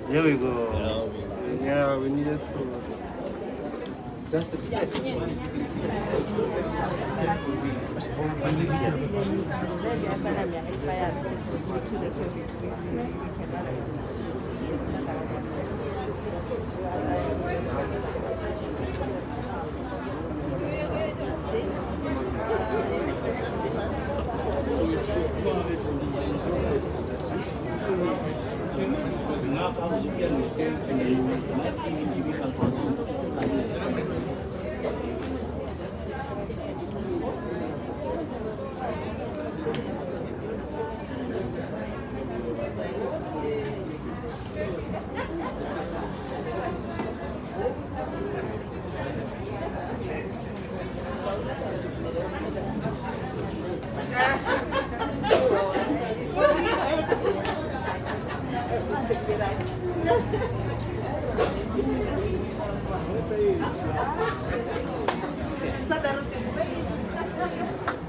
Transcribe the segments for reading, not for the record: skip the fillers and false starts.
There we go. Yeah, we needed to just reset.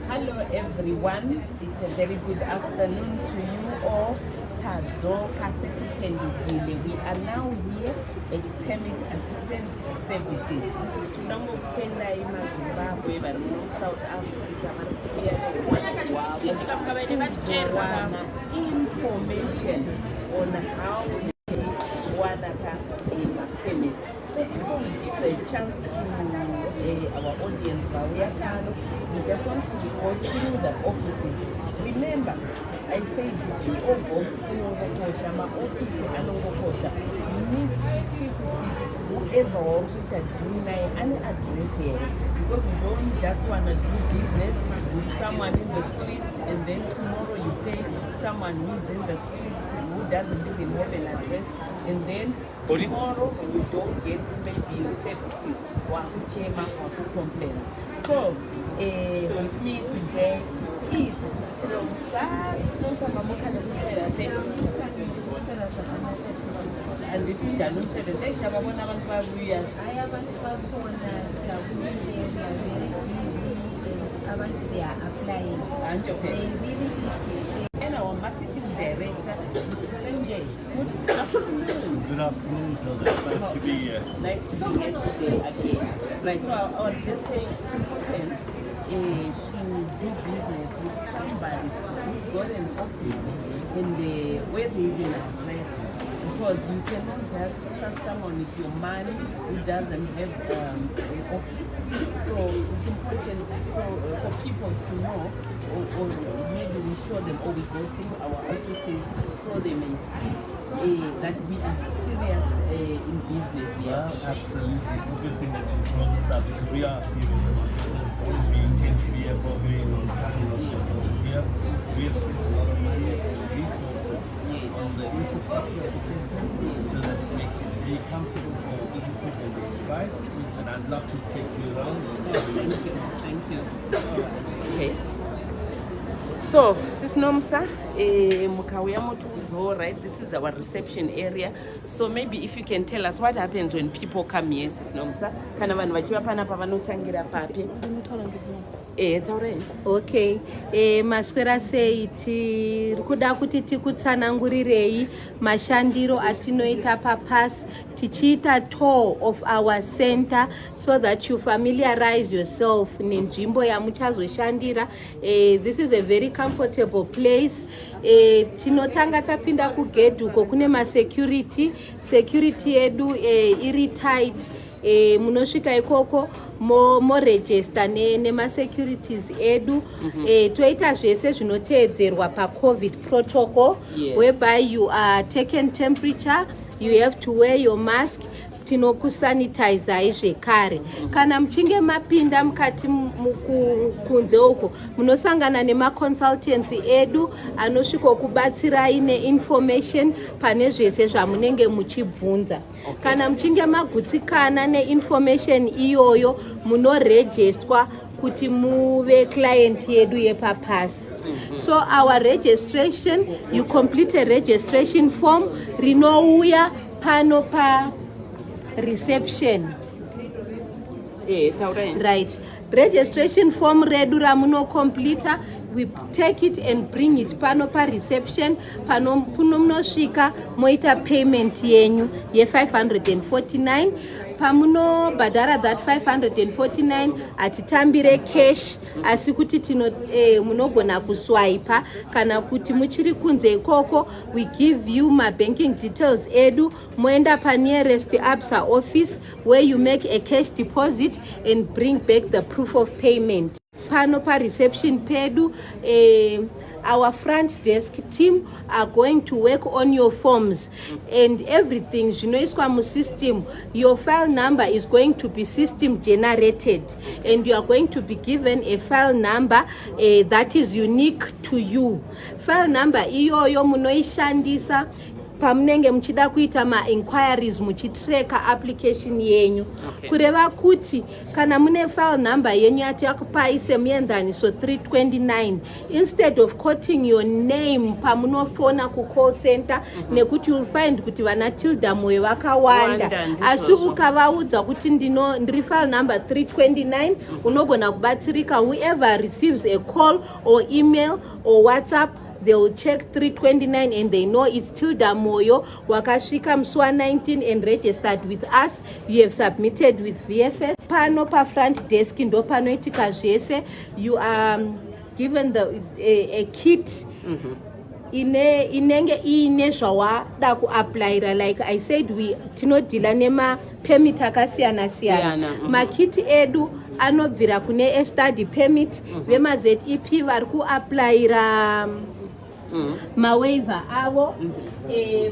Hello everyone, it's a very good afternoon to you all. Tazo Kasisi Pendugile. We are now here at Permit Assistance Services. Tunamutenda ima Zimbabwe, but South Africa, information on how we wanaka permit. So before we give the chance to our audience, we just want to go through the offices. Remember, I said PO box in Ngokosha, my office in Ngokosha. You need to see whoever wants to deny an address here, because we don't just want to do business with someone in the streets and then tomorrow you pay someone who's in the streets who doesn't even have an address, and then tomorrow you don't get maybe services or to complain. So with me today is from and the teacher said that they have one of years. I haven't they are applying. And okay. And our marketing director, Mr. Sanjay. Good afternoon. Good afternoon, so that's nice to be here. Nice to be here today again. Right, so I was just saying it's important to do business with somebody who's got an office in the where they live in a place. Because you cannot just trust someone with your money who doesn't have an office. So it's important for people to know, or maybe we show them, or we go through our offices so they may see that we are serious in business. Yeah, absolutely. It's a good thing that you brought this up, because we are serious about business. We intend to be here for a very long time. This year, we have spent a lot of money and resources on the infrastructure of the center, so that it makes it very comfortable for visitors when they arrive. And I'd love to take you around. Thank you. Okay. So, Sis Nomsa, right? This is our reception area. So maybe if you can tell us what happens when people come here, Sis Nomsa. Okay, maswera sei kuda kuti tikutsanangurirei mashandiro atinoita paPASS, tichiita tour of our center so that you familiarize yourself nenzvimbo yamuchazoshandira. This is a very comfortable place. Tinotanga tapinda kugedhi uko kune masecurity yedu iri tight. Munosvika ikoko mo register nema securities edu. Toita zvese zvinoteedzerwa pa COVID protocol. Yes. Whereby you are taken temperature, you have to wear your mask, tinokusanitize zvekare. Kana mchinge mapinda mukati kunze uko munosangana nema consultants edu anosvika kubatsirai neinformation pane zvese zvamunenge muchibvunza. Kana mchinge magutsikana neinformation iyoyo munoregistrwa kuti muve client yedu yepaPASS. So our registration, you complete a registration form rinouya pano pa reception. Right. Registration form redu ramuno complete, we take it and bring it pano pa reception pano munosvika moita payment yenyu ye549 pamunobhadhara that 549 hatitambire cash asi kuti munogona kuswipa kana kuti muchiri kunze ikoko we give you mabanking details edu moenda panearest absa office where you make a cash deposit and bring back the proof of payment. Pano pa reception pedu our front desk team are going to work on your forms and everything zvinoiswa musystem. Your file number is going to be system generated and you are going to be given a file number that is unique to you. File number iyoyo munoishandisa pamunenge muchida kuita ma-inquiries muchitreka application yenyu. Kureva kuti kana mune file number yenyu yati yakupai semuenzaniso 329 instead of quoting your name pamunofona ku call center nekuti you'll find kuti vana Tilda moyo vakawanda asi ukavaudza kuti ndiri file number 329 unogona kubatsirika. Whoever receives a call or email or WhatsApp, they will check 329 and they know it's Tilda Moyo wakashika mswa 19 and registered with us. You have submitted with VFS. Pano pa front desk ndo panoitika zvese. You are given a kit inenge ine zvawada kuapplyira. Like I said, we tinodila nema permit akasiyana siyana. Makiti edu anobvira kune study permit vema-ZEP vari kuapplyira mawaiver avo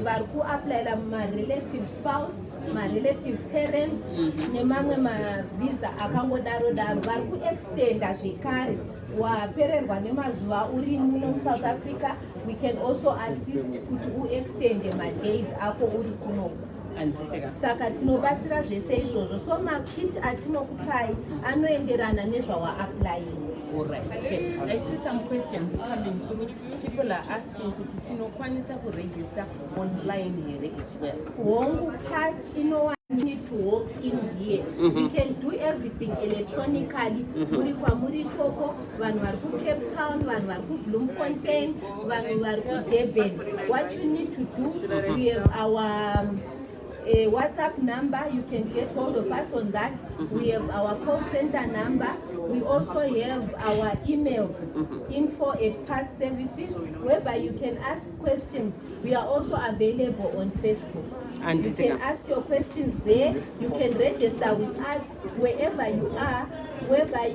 vari kuapplyira ma-relative spouse, ma-relative parents nemamwe mavisa akangodaro daro vari kuextenda zvekare. Wapererwa nemazuva uri muno South Africa, we can also assist kuti uextende madays ako uri kuno. Saka tinobatsira zvese izvozvo. So makit atinokupai anoenderana nezvawaapplying. All right. Okay. I see some questions coming through. People are asking kuti tinokwanisa kuregister online here as well. Hongu pass need to walk in here. We can do everything electronically. Muri kwa muri koko, vanhu vari ku Cape Town, vanhu vari ku Braamfontein, vanhu vari ku Durban. What you need to do, we have our WhatsApp number. You can get hold of us on that. We have our call center number. We also have our email, info@passservices, whereby you can ask questions. We are also available on Facebook. And you can ask your questions there. You can register with us wherever you are, whereby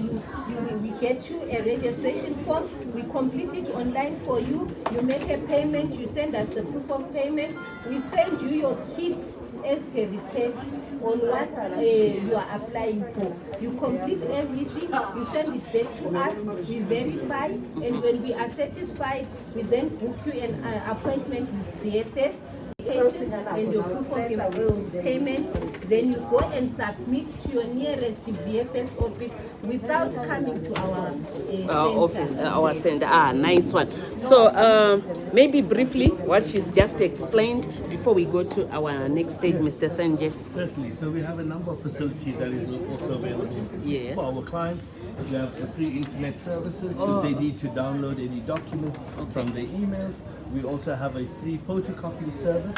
we get you a registration form. We complete it online for you. You make a payment. You send us the proof of payment. We send you your kit as per request on what you are applying for. You complete everything, you send it back to us, we verify, and when we are satisfied, we then book you an appointment with VFS and your proof of your payment. Then you go and submit to your nearest VFS office without coming to our center. Our center. Nice one. So maybe briefly what she's just explained before we go to our next stage, Mr. Sanjay. Certainly. So we have a number of facilities that is also available for our clients. We have the free internet services if they need to download any documents from their emails. We also have a free photocopying service,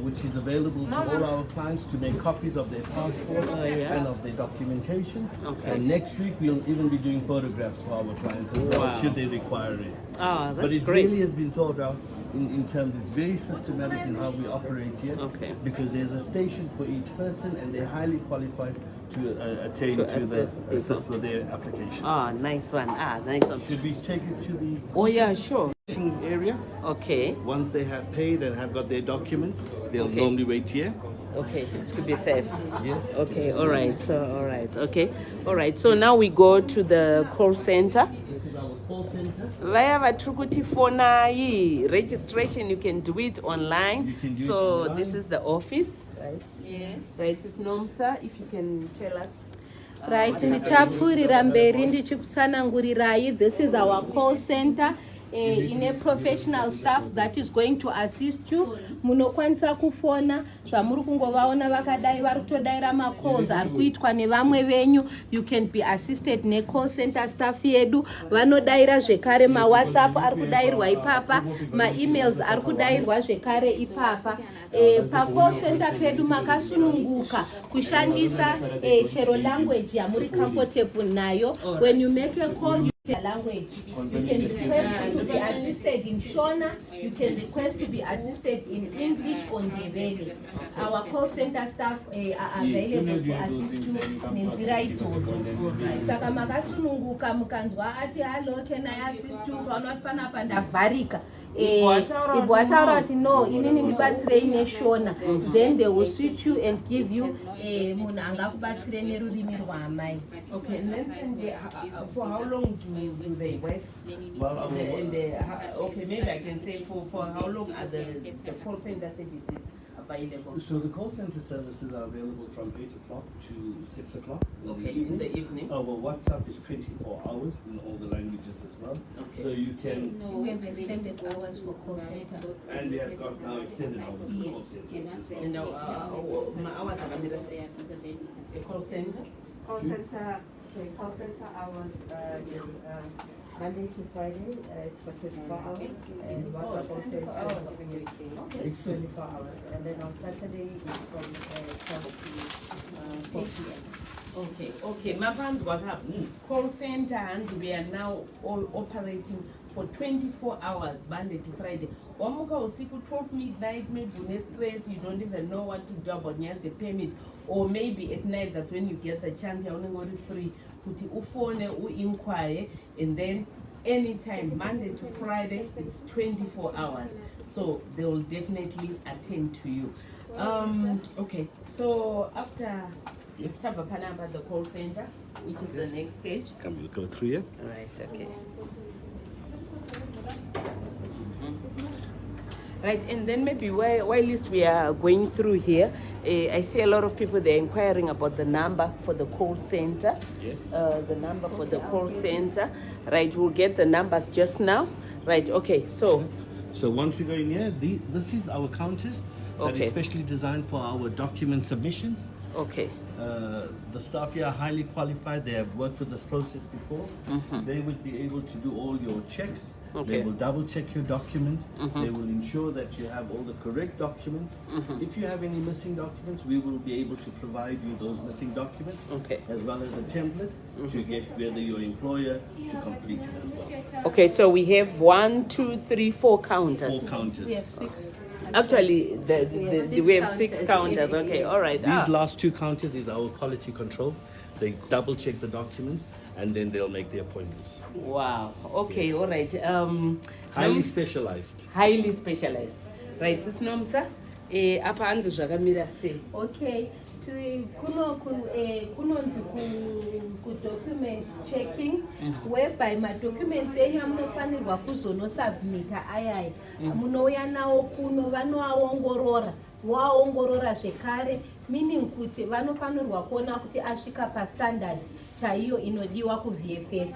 which is available to all our clients to make copies of their passports and of their documentation. And next week we'll even be doing photographs for our clients as well, should they require it. That's but it great. really has been thought out in terms, it's very systematic in how we operate here, because there's a station for each person and they're highly qualified to attain to assist with their application. Nice one. Nice one. Should we take it to the sure area? Once they have paid and have got their documents, they'll normally wait here. To be saved. Yes. All right. So now we go to the call center. This is our call center. Vaya vatrukuti phona registration, you can do it online. So this is the office, right? Yes. Right, it's Nomsa, if you can tell us. Right, ndichapfuurira mberi ndichikutsanangurirai. This is our call center ine professional staff that is going to assist you. Munokwanisa kufona zvamuri kungovaona vakadai vari kutodaira macalls ari kuitwa nevamwe venyu. You can be assisted ne-call center staff yedu. Vanodaira zvekare ma-WhatsApp ari kudairwa ipapa, ma-emails ari kudairwa zvekare ipapa. Pa-call center pedu makasununguka kushandisa chero language yamuri comfortable nayo. When you make a call, you can language. You can request to be assisted in Shona. You can request to be assisted in English or Ndebele. Our call center staff are available to assist you nenzira idzodzo. Saka makasununguka mukanzwa ati hello, can I assist you? Kaunoti panapa ndavharika. If wataura kuti no, inini ndibatsirei neshona, then they will switch you and give you munhu angakubatsire nerurimi rwaamai. Okay, and then for how long do they work? Well, okay, maybe I can say for how long are the call center services available? So the call center services are available from 8 o'clock to 6 o'clock. Okay, in the evening? Oh, well, WhatsApp is 24 hours in all the languages as well. Okay. So you can... We have extended hours for call center. And we have got now extended hours for call centers as well. And my hours are a call center? Call center hours is Monday to Friday, it's for 24 hours, and WhatsApp also is it's 24 hours, and then on Saturday it's from 12 to 4 p.m. Okay. Mapan's what happened? Call center, and we are now all operating for 24 hours, Monday to Friday. Wamuka usiku 12 midnight, maybe une stress, you don't even know what to do about the permit, or maybe at night that's when you get a chance, you're only free. Kuti ufone, inquire, and then anytime, Monday to Friday, it's 24 hours. So they will definitely attend to you. Okay, so after Sabapanaba, the call center, which is the next stage. Can we go through here? All right, okay. Right, and then maybe while we are going through here, I see a lot of people, they're inquiring about the number for the call center. Yes. The number for the call center. Right, we'll get the numbers just now. Right, okay, so once we go in here, this is our counters that Okay. is specially designed for our document submissions. okay. The staff here are highly qualified. They have worked with this process before. They would be able to do all your checks. Okay. They will double check your documents. They will ensure that you have all the correct documents. If you have any missing documents, we will be able to provide you those missing documents, Okay. as well as a template to get whether your employer to complete it as well. Okay, so we have 1, 2, 3, 4 counters. 4 counters. We have 6. Actually, we have 6 counters. counters. Okay, all right. These last 2 counters is our quality control. They double check the documents and then they'll make the appointments. Wow. Okay, all right. Highly specialized. Highly specialized. Right, sis Nomsa, apa hanzi zvakamira sei? Okay, kunonzi ku-document checking, whereby ma-documents enyu amunofanirwa kuzonosubmita ayaya. Munouya nawo kuno vanoaongorora, waongorora zvekare, meaning kuti vanofanirwa kuona kuti asvika pastandard chaiyo inodiwa ku-VFS.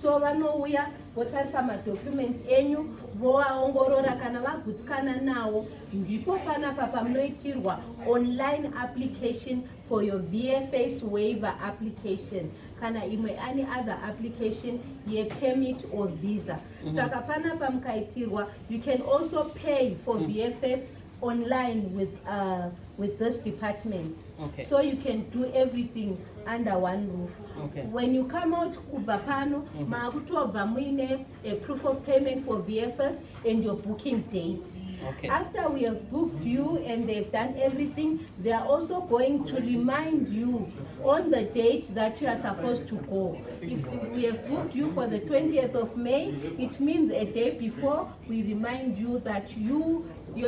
So vanouya votarisa madocument enyu voaongorora, kana vagutsikana nawo ndipo panapa pamunoitirwa online application for your VFS waiver application kana imwe any other application ye-permit or visa. Saka panapa mukaitirwa, you can also pay for VFS online with this department. Okay. So you can do everything under one roof. Okay. When you come out kubva pano, maakutobva muine a proof of payment for VFS and your booking date. Okay. After we have booked you and they've done everything, they are also going to remind you on the date that you are supposed to go. If we have booked you for the 20th of May, it means a day before we remind you that your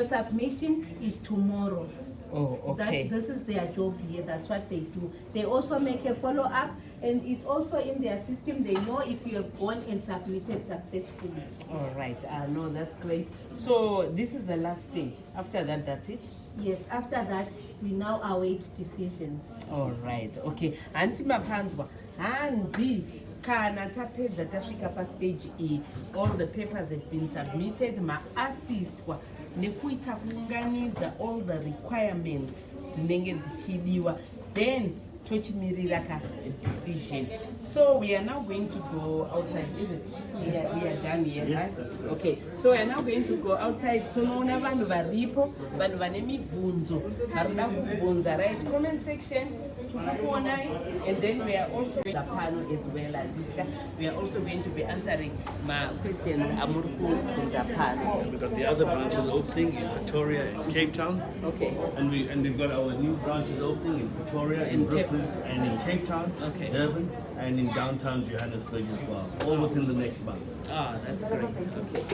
submission is tomorrow. Oh, okay. This is their job here. That's what they do. They also make a follow-up, and it's also in their system. They know if you have gone and submitted successfully. All right. No, that's great. So this is the last stage. After that, that's it? Yes, after that, we now await decisions. All right. Okay. Anti Mapanzwa. Anti kana tapedza tasvika pastage iyi, all the papers have been submitted, maassistwa nekuita kuunganidza all the requirements dzinenge dzichidiwa, then tochimirira ka decision. So we are now going to go outside. Is it? We are done here. Yes, right? Okay. So we are now going to go outside. So no vanhu varipo, vanhu vane mibvunzo, varikuda kubvunza, right? Comment section, and then we are also the panel as well as we are also going to be answering my questions from the panel. We've got the other branches opening in Pretoria and Cape Town. Okay. And we've got our new branches opening in Pretoria, in Brooklyn, and in Cape Town, Okay. Durban, and in downtown Johannesburg as well, all within the next month. Ah, that's great. Okay.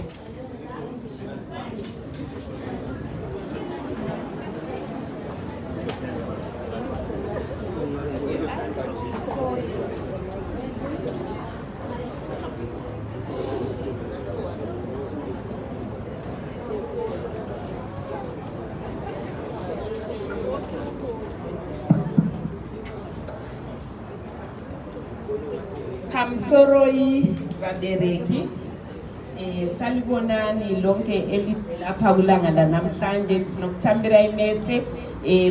Pamsoroi vabereki salibonani lonke elilapha kulangana namhlanje tinokutambira imese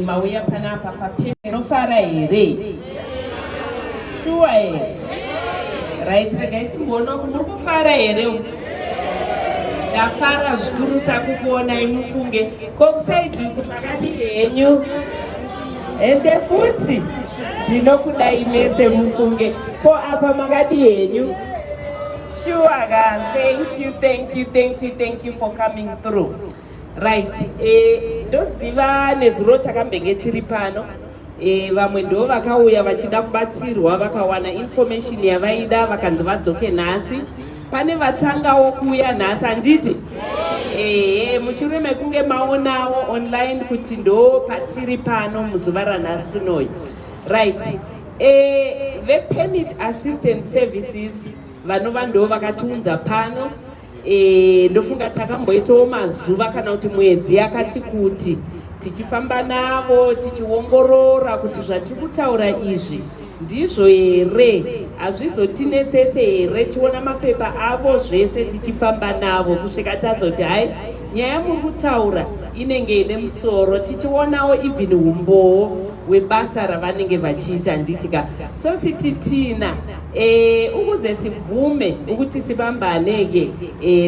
mauya panapa paphepha nofara here sure here right regaiti mbona muri kufara here ndafara zvikuru sakukuona imufunge kokusaidi kumakadi henyu ende futi ndinokuda imese mufunge ko apa makadi henyu. Sure, thank you for coming through. Right, ndoziva nezuro takambenge tiri pano. Vamwe ndo vakauya vachida kubatsirwa vakawana information yavaida vakanzi vadzoke nhasi. Pane vatangawo kuuya nhasi handiti? Mushure mekunge maonawo online kuti ndo patiri pano muzuva ranhasi noi. Right, the permit assistance services vanova ndo vakatiunza pano. Ndofunga takamboitawo mazuva kana kuti mwedzi yakati kuti tichifamba navo tichiongorora kuti zvatiri kutaura izvi ndizvo here, hazvizotinetsese here, tiona mapepa avo zvese tichifamba navo kusvika tazoti hai nyaya muri kutaura inenge ine musoro, tichionawo even umbowo webasa ravanenge vachiita nditika. So sititina ukuze sivume ukuthi sibambaneke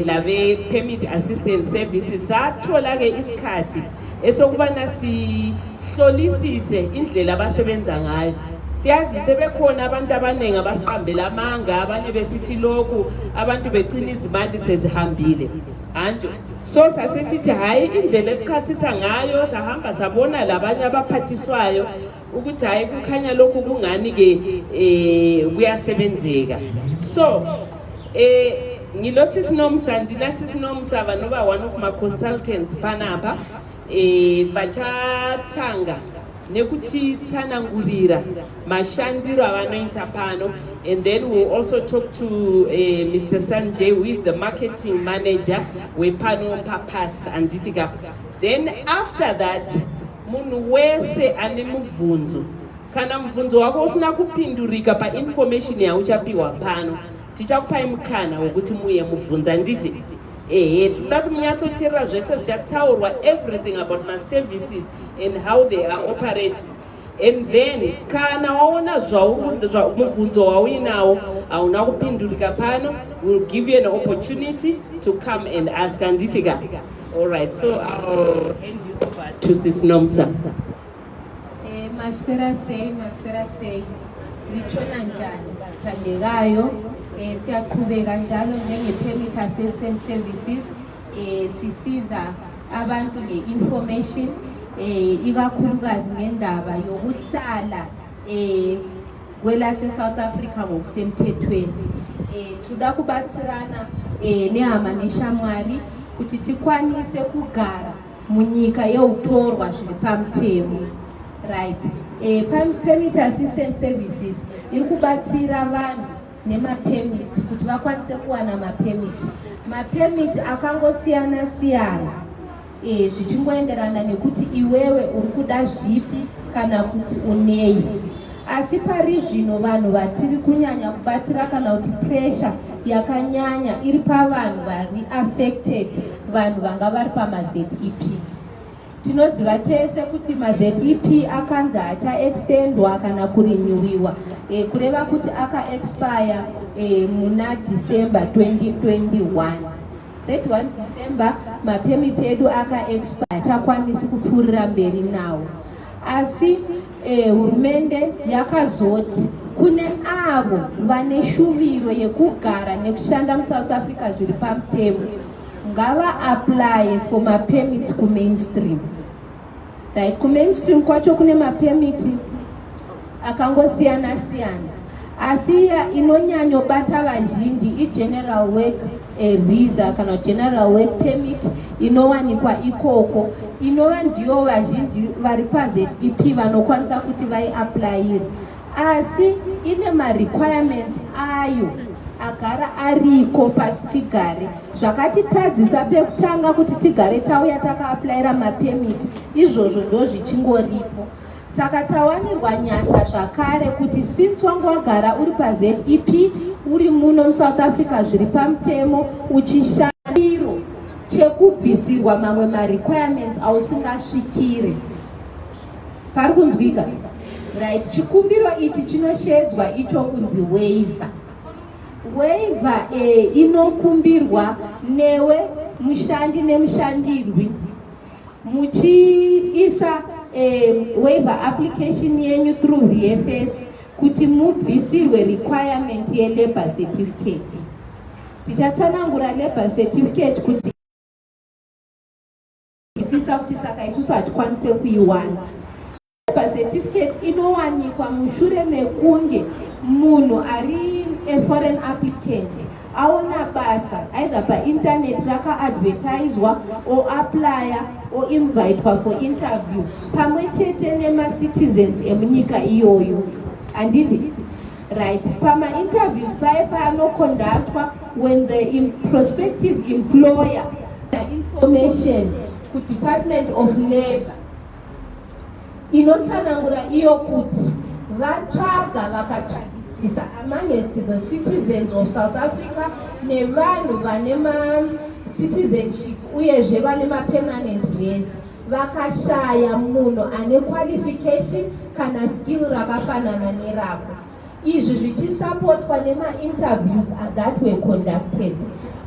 lave permit assistance services sathola-ke isikhathi esokubana sihlolisise indlela abasebenza ngayo. Siyazi sebekhona abantu abaningi abasiqambela amanga, abanye besithi lokhu, abantu begcina izimali sezihambile anjo. So sasesithi hayi indlela ekuchasisa ngayo sahamba sabona labanye abaphathiswayo ukuthi hayi kukhanya lokhu kungani-ke kuyasebenzeka. So ngilo sisinomsa, ndina sisinomsa vanova one of my consultants panapa vachatanga nekuti tsanangurira mashandiro avanoita pano, and then we'll also talk to Mr. Sanjay, who is the marketing manager wepano papas anditika. Then after that munhu wese ane mubvunzo kana mubvunzo wako usina kupindurika pa information yauchapiwa pano tichakupai mukana wokuti muye mubvunza nditi tinoda kuti munyatsoteerera zvese zvichataurwa, everything about my services and how they are operating. And then kana waona mubvunzo wauinawo hauna kupindurika pano, we'll give you an opportunity to come and ask anditika. All right, so I'll hand you over to Sisinomsa. Maswera sei zichona njani bathandekayo, siyaqhubeka njalo njenge-permit assistance services, sisiza abantu nge-information, ikakhulukazi ngendaba yokuhlala kwelase-South Africa ngokusemthethweni. Tuda kubatsirana nehama neshamwari kuti tikwanise kugara munyika yeutorwa zviri pamutemo. Right, permit assistance services iri kubatsira vanhu nemapermit kuti vakwanise kuwana mapermit akangosiyana siyana, zvichingoenderana nekuti iwewe uri kuda zvipi kana kuti unei. asi pari zvino vanhu vatiri kunyanya kubatsira kana kuti pressure yakanyanya iri pavanhu vari affected, vanhu vanga vari pamazep. Tinoziva tese kuti mazep akanzi achaextendwa kana kurenewiwa, kureva kuti aka-expire muna December 2021. 31 December mapemiti edu aka-expire, takwanisi kupfuurira mberi nawo. Asi hurumende yakazoti kune avo vane shuviro yekugara nekushanda muSouth Africa zviri pamutemo ngava apply for mapemiti kumainstream. Right, kumainstream kwacho kune mapemiti akangosiyana siyana, asi inonyanyobata vazhinji igeneral work visa kana general work permit inowanikwa ikoko, inova ndiyo vazhinji vari pazep vanokwanisa kuti vaiaplayire, asi ine ma-requirements ayo agara ariko pasi tigare. Zvakatitadzisa pekutanga kuti tigare tauya takaaplayira mapemiti, izvozvo ndo zvichingoripo. Saka tawanirwa nyasha zvakare kuti since wanga wagara uri pazep uri muno muSouth Africa zviri pamutemo uchishandiro chekubvisirwa mamwe ma-requirements ausingasvikire. Pari kunzwika? Right, chikumbiro ichi chinoshedzwa icho kunzi waiver. Waiver inokumbirwa newe mushandi nemushandirwi muchiisa waiver application yenyu through VFS kuti mubvisirwe requirement ye-labor certificate. Tichatsanangura labor certificate kuti isisa kuti saka isusu hatikwanise kuiwana. Labor certificate inowanikwa mushure mekunge munhu ari a foreign applicant aona basa either pa-internet raka-advertiswa or applya or invitwa for interview pamwe chete nema-citizens emunyika iyoyo. Anditi? Right, pama-interviews paye panoconductwa when the prospective employer information ku Department of Labor inotsanangura iyo kuti vatsvaga vakatsvagisa amongst the citizens of South Africa nevanhu vane ma-citizenship uyezve vane ma-permanent res, vakashaya munhu ane qualification kana skill rakafanana nerako. Izvi zvichisupportwa nema-interviews that were conducted.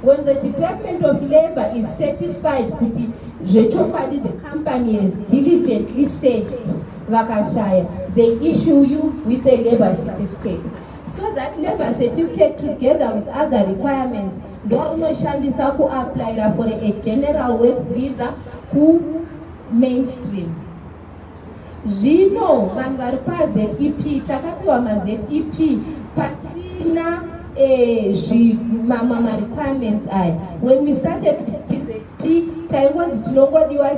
When the Department of Labor is satisfied kuti zvechokwadi the company is diligently staged vakashaya, they issue you with a labor certificate. So that labor certificate together with other requirements ndo unoshandisa kuapplyira for a general work visa ku mainstream. Zvino vanhu vari pazep takapiwa mazep pasina ma-requirements aya. When we started taingonzi tinongodiwa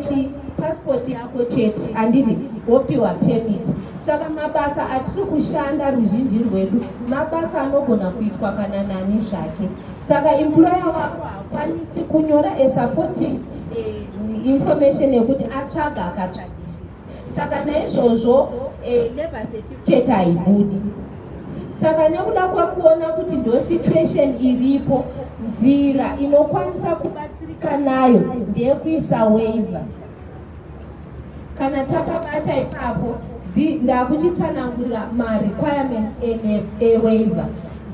passport yako chete anditi wopiwa permit. Saka mabasa atiri kushanda ruzhinji rwedu mabasa anogona kuitwa kana nani zvake. Saka employer wako hakwanisi kunyora a supporting information yekuti atsvaga akatsvagisa. Saka naizvozvo labor certificate haibudi. Saka nekuda kwakuona kuti ndo situation iripo, nzira inokwanisa kubatsirika nayo ndeyekuisa waiver. Kana takabata ipapo ndakuchitsanangurira ma-requirements e-waiver.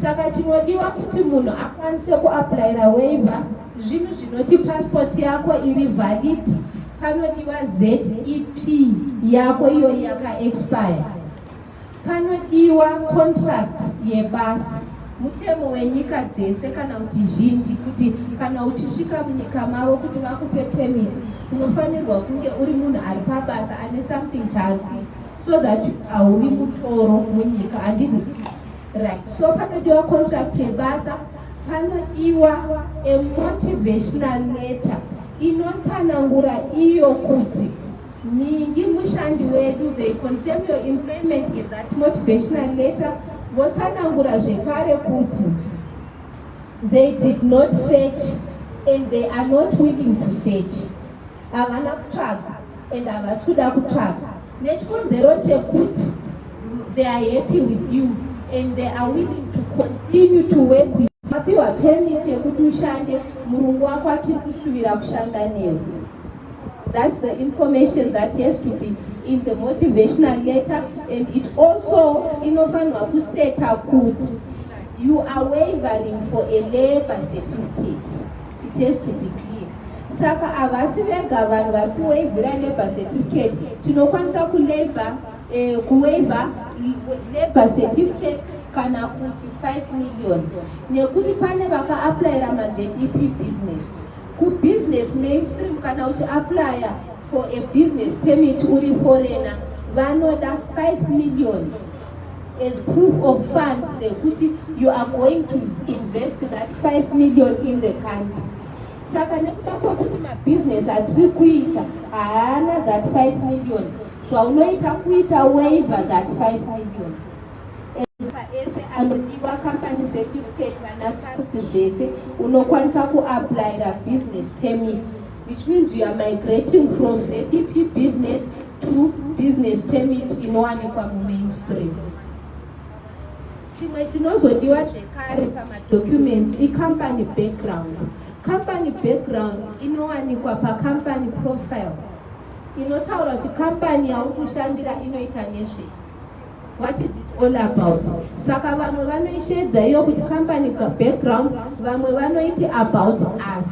Saka chinodiwa kuti munhu akwanise kuapplyira waiver, zvinhu zvinoti passport yako iri valid, panodiwa ZEP yako iyo yaka-expire, panodiwa contract yebasa. Mutemo wenyika dzese kana kuti zhinji kuti kana uchisvika munyika mavo kuti vakupe permit unofanirwa kunge uri munhu ari pabasa ane something chaari kuita, so that hauvi mutoro munyika. Anditi? Right, so panodiwa contract yebasa, panodiwa a motivational letter inotsanangura iyo kuti ningi mushandi wedu, they confirm your employment in that motivational letter. Votsanangura zvekare kuti they did not search and they are not willing to search. Havana kutsvaga and havasi kuda kutsvaga. Nechikonzero chekuti they are happy with you and they are willing to continue to work with you. Wapiwa permit yekuti ushande, murungu wako achiri kushuwira kushanda newe. That's the information that has to be in the motivational letter, and it also inofanwa kusteta kuti you are wavering for a labor certificate. It has to be clear. Saka avasi vega vanhu vari kuwavira labor certificate, tinokwanisa kuwaiva labor certificate kana kuti 5 million. Nekuti pane vaka-applyira ma-ZEP business. Ku-business mainstream kana uchi apply for a business permit uri foreigner, vanoda 5 million as proof of funds kuti you are going to invest that 5 million in the country. Saka nekuda kwekuti ma-business atiri kuita haana that 5 million, zvaunoita kuita waiver that 5 million. Ese anodiwa company certificate kana SARS zvese unokwanisa kuapplyira business permit, which means you are migrating from ZEP business to business permit inowanikwa mumainstream. Chimwe chinozodiwa zvekare pamadocuments i-company background. Company background inowanikwa pa-company profile, inotaura kuti company yauri kushandira inoita nezve. What is it all about? Saka vamwe vanoishedza iyo kuti company background, vamwe vanoiti about us,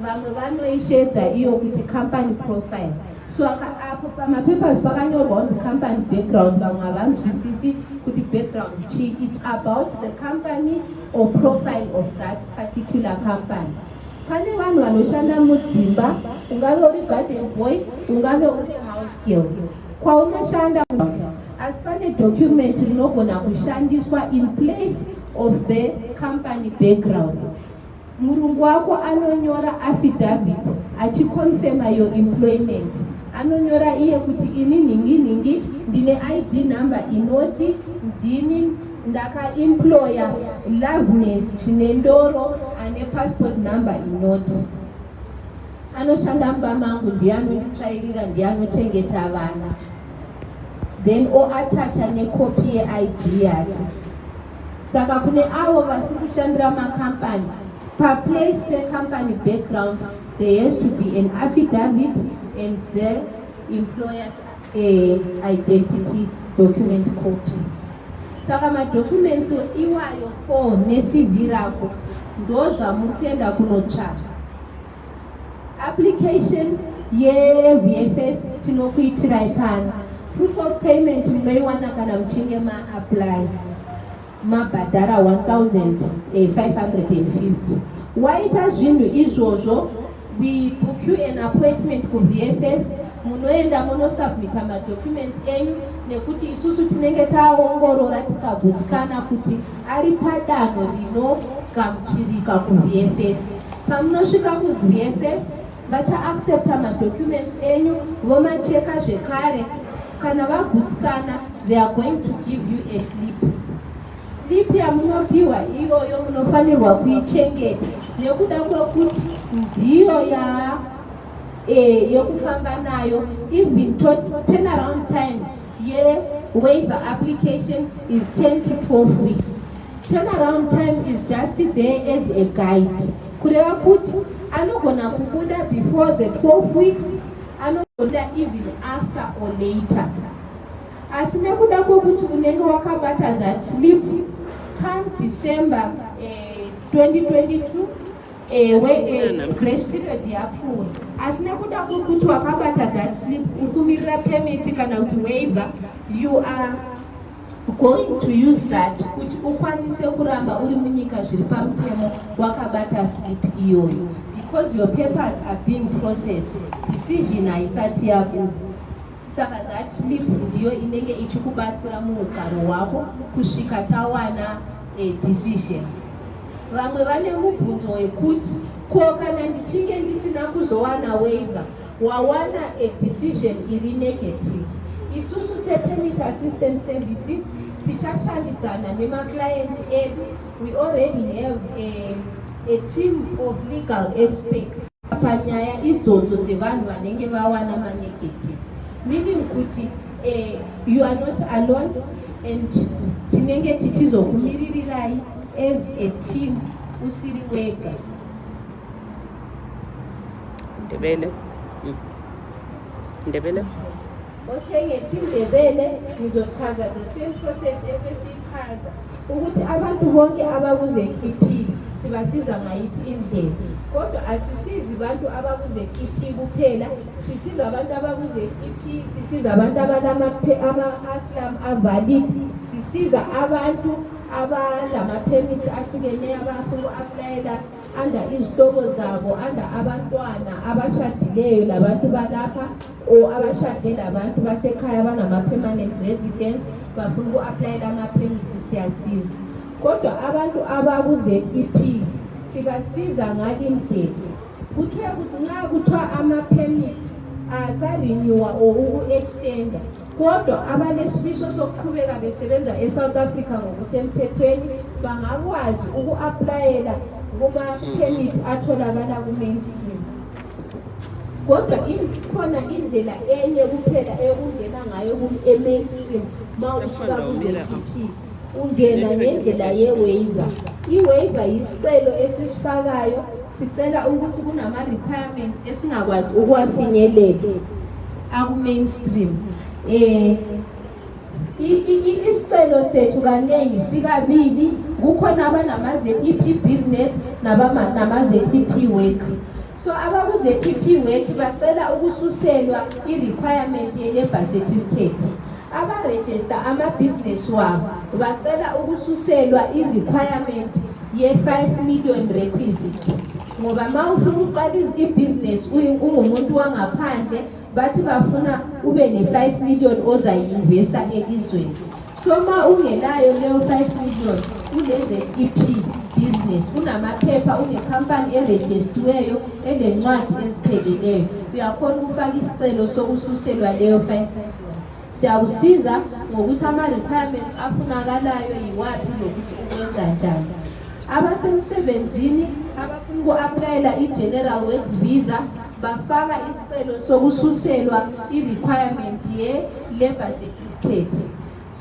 vamwe vanoishedza iyo kuti company profile. So apo pamapapers pakanyorwa kunzi company background, vamwe havanzwisisi kuti background chi, it's about the company or profile of that particular company. Pane vanhu vanoshanda mudzimba, ungave uri garden boy, ungave uri house girl. Kwaunoshanda as pane document rinogona kushandiswa in place of the company background. Murungu wako anonyora affidavit achiconfirma your employment. Anonyora iye kuti ini ningi ndine ID number inoti ndini ndaka-employer Loveness Chinendoro ane passport number inoti. Anoshanda mumba mangu, ndiye anonditsvairira, ndiye anochengeta vana. Then oatacha nekopi ye-ID yake. Saka kune avo vasiri kushandira makampani, pa-place pe-company background, there has to be an affidavit and the employer's identity document copy. Saka madocuments iwayo 4 ne-CV rako ndozvamuri kuenda kunotsvaka. Application ye-VFS tinokuitirai pano. Proof of payment munoiwana kana muchinge ma-apply. Mabhadhara 1,550. Waita zvinhu izvozvo, we book you an appointment ku-VFS, munoenda munosubmita madocuments enyu, nekuti isusu tinenge taongorora tikagutsikana kuti ari padanho rinogamuchirika ku-VFS. Pamunosvika ku-VFS, vacha-accepta madocuments enyu, vomacheka zvekare. Kana vagutsikana, they are going to give you a slip. Slip yamunopiwa iyoyo munofanirwa kuichengeta nekuda kwekuti ndiyo yekufamba nayo. Even turnaround time ye-waiver application is 10 to 12 weeks. Turnaround time is just there as a guide. Kureva kuti anogona kubuda before the 12 weeks, anogona even after or later. Asi nekuda kwekuti unenge wakabata that slip come December 2022, grace period yapfuura. Asi nekuda kwekuti wakabata that slip ukumirira permit kana kuti waiver, you are going to use that kuti ukwanise kuramba uri munyika zviri pamutemo wakabata slip iyoyo, because your papers are being processed, decision haisati yabuda. Saka that slip ndiyo inenge ichikubatsira muugaro hwako kusvika tawana decision. Vamwe vane mubvunzo wekuti ko kana ndichinge ndisina kuzowana waiver, wawana a decision iri negative, isusu se-permit assistance services tichashandidzana nema-clients edu. We already have a team of legal experts panyaya idzodzo dzevanhu vanenge vawana ma-negative, meaning kuti you are not alone, and tinenge tichizokumiririrai as a team usiri wega. Ndebele. Okay, ngesindebele ngizochaza the same process esesichaza ukuthi abantu bonke abakuze EP sibasiza ngayiphi indlela. Kodwa asisizi abantu abakuze EP kuphela, sisiza abantu abakuze EP, sisiza abantu ama-aslam avalid, sisiza abantu abalama-permit ahlukeneyo abafuna uku-aplayela under izihlobo zabo, under abantwana abashadileyo labantu balapha o abashadile labantu basekhaya banama-permanent residence bafuna uku-aplayela ama-permit siyasiza. Kodwa abantu abaku-ZEP sibasiza ngalindlela. Nxa kuthiwa ama-permit asarinyuwa or uku-extenda, kodwa abanesifiso sokuqhubeka besebenza eSouth Africa ngokusemthethweni bangakwazi uku-aplayela kuma-permit atholakala ku-mainstream. Kodwa ikhona indlela enye kuphela eyokungena ngayo e-mainstream ma ufika ku-ZEP. Ungena ngendlela ye-waiver. I-waiver yisicelo esifakayo, sicela ukuthi kunama-requirements esingakwazi ukuwafinyelela aku-mainstream. Isicelo sethu kaningi sikabili, kukhona abanama-ZEP business nama-ZEP work. So abaku-ZEP work bacela ukususelwa i-requirement ye-labor certificate. Aba-register ama-business wabo bacela ukususelwa i-requirement ye-5 million requisite. Ngoba ma ufuna uqalisa i-business ungumuntu wangaphandle bathi bafuna ube ne-5 million ozayi-investa elizweni. So ma ungenayo leyo 5 million une-ZEP business, unamaphepha, unekhampani erejistiweyo, elencwadi ezipheleleyo, uyakhona ukufaka isicelo sokususelwa leyo 5 million. Siyawusiza ngokuthi ama-requirements afunakalayo yiwaphi nokuthi ukwenza njani. Abasemsebenzini abafuna uku-aplayela i-General Work Visa bafaka isicelo sokususelwa i-requirement ye-Labor Certificate.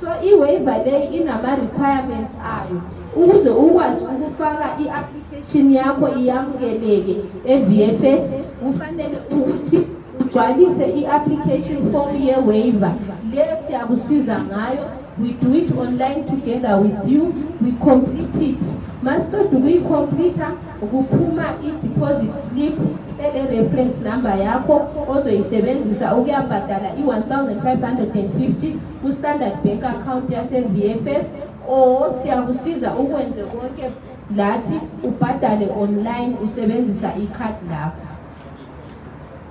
So i-waiver leyi inama-requirements ayo. Ukuze ukwazi ukufaka i-application yakho iyamukeleke e-VFS, kufanele ukuthi ugcwalise i-application form ye-waiver. Leyo siyakusiza ngayo. We do it online together with you. We complete it. Master do we complete ukuphuma i-deposit slip ele-reference number yakho ozoyisebenzisa ukuyabhadala i-1,550 ku-standard bank account yase-VFS, or siyakusiza ukwenze konke lathi ubhadale online usebenzisa i-card lakho.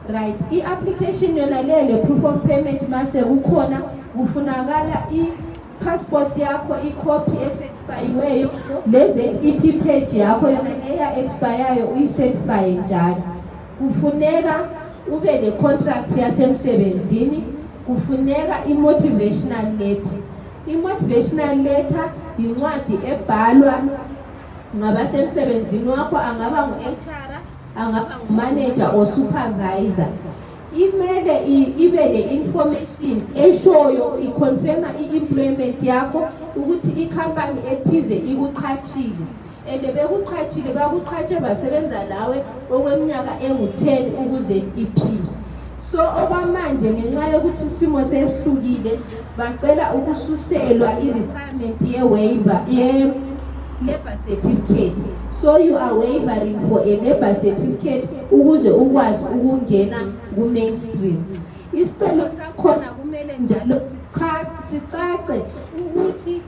Right, i-application yona le proof of payment mase ukhona kufunakala i-passport yakho, i-copy esertifiyiweyo, le-ZEP page yakho yona eya expireyo uyi-certify njalo. Kufuneka ube le-contract yasemsebenzini, kufuneka i-motivational letter. I-motivational letter yincwadi ebhalwa ngabasemsebenzini wakho, angaba ngu-HR, angaba manager or supervisor. Imele ibe le-information eshoyo iconfirma i-employment yakho ukuthi i-company ethize ikuqhatshile, and bekuqhatshile bakuqhatshe basebenza lawe okweminyaka engu-10 ku-ZEP. So okwamanje ngenxa yokuthi isimo sesihlukile bacela ukususelwa i-requirement ye-waiver ye-labor certificate. So you are waivering for a labor certificate ukuze ukwazi ukungena ku-mainstream. Isicelo sakhona kumele njalo sicace ukuthi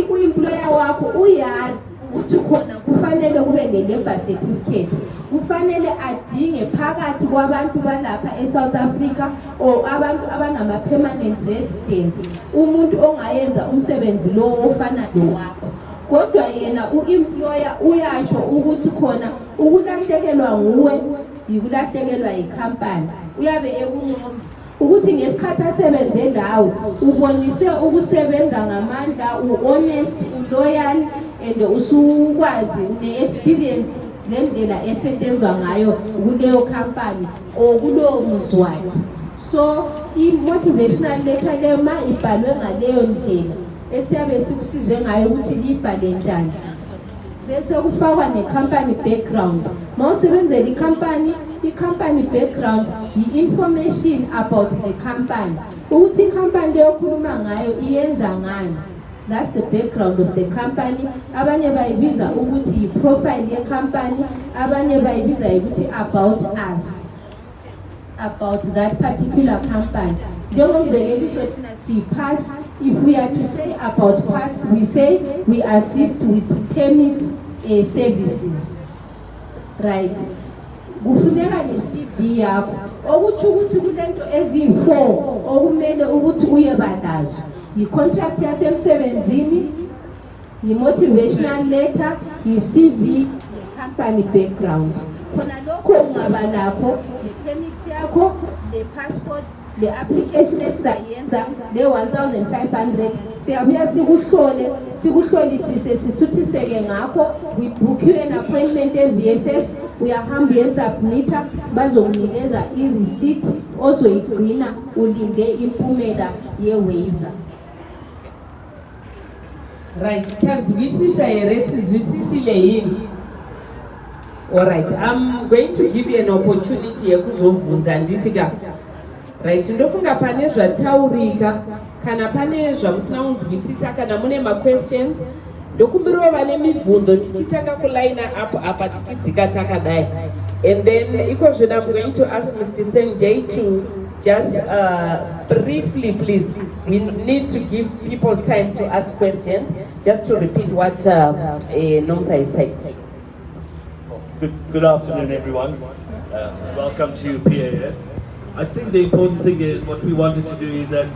u-employer wakho uyazi ukuthi khona kufanele kube ne-labor certificate. Kufanele adinge phakathi kwabantu balapha eSouth Africa or abantu abanama-permanent residence umuntu ongayenza umsebenzi lo ofana nowakho. Kodwa yena u-employer uyasho ukuthi khona ukulahlekelwa nguwe yikulahlekelwa yikhampani. Uyabe ekunqoma ukuthi ngesikhathi asebenze lawo ubonise ukusebenza ngamandla, u-honest, u-loyal, and usukwazi une-experience ngendlela esetshenzwa ngayo kuleyo company or kulowo muzi wakhe. So i-motivational letter leyo ma ibhalwe ngaleyo ndlela esiyabe sikusize ngayo ukuthi liyibhale njani, bese kufakwa ne-company background. Mawusebenzela i-company background yi-information about the company, ukuthi i-company leyo okhuluma ngayo iyenza ngani. That's the background of the company. Abanye bayibiza ukuthi yi-profile ye-company, abanye bayibiza ukuthi about us, about that particular company. Njengomzekeliso thina si-pass, if we are to say about pass, we say we assist with permit services, right? Kufuneka ne-CV yakho, okuthi ukuthi kulento eziyi-4 okumele ukuthi uye banazo: yi-contract yasemsebenzini, yi-motivational letter, yi-CV, company background. Khona lokho ungaba lakho, ne-permit yakho, ne-passport, le-application esizayenza le-1,500, siyabuya sikuhlolisise sisuthiseke ngakho. We book you an appointment e-VFS, uyahamba uyesubmita, bazokunikeza i-receipt ozoyigcina ulinde impumela ye-waiver. Right, sizwisisa sizwisisile yini? All right, I'm going to give you an opportunity yekuzovunza ndithi ka. Right, ndofunga pane zvataurika kana pane zvamusina kunzwisisa kana mune ma-questions, ndokumbirawo vane mibvunzo tichitanga kuline up apa tichidzika takadai. And then ikozvino I'm going to ask Mr. Sanjay to just briefly, please, we need to give people time to ask questions, just to repeat what Nomsa said. Good afternoon, everyone. Welcome to PAS. I think the important thing is what we wanted to do is that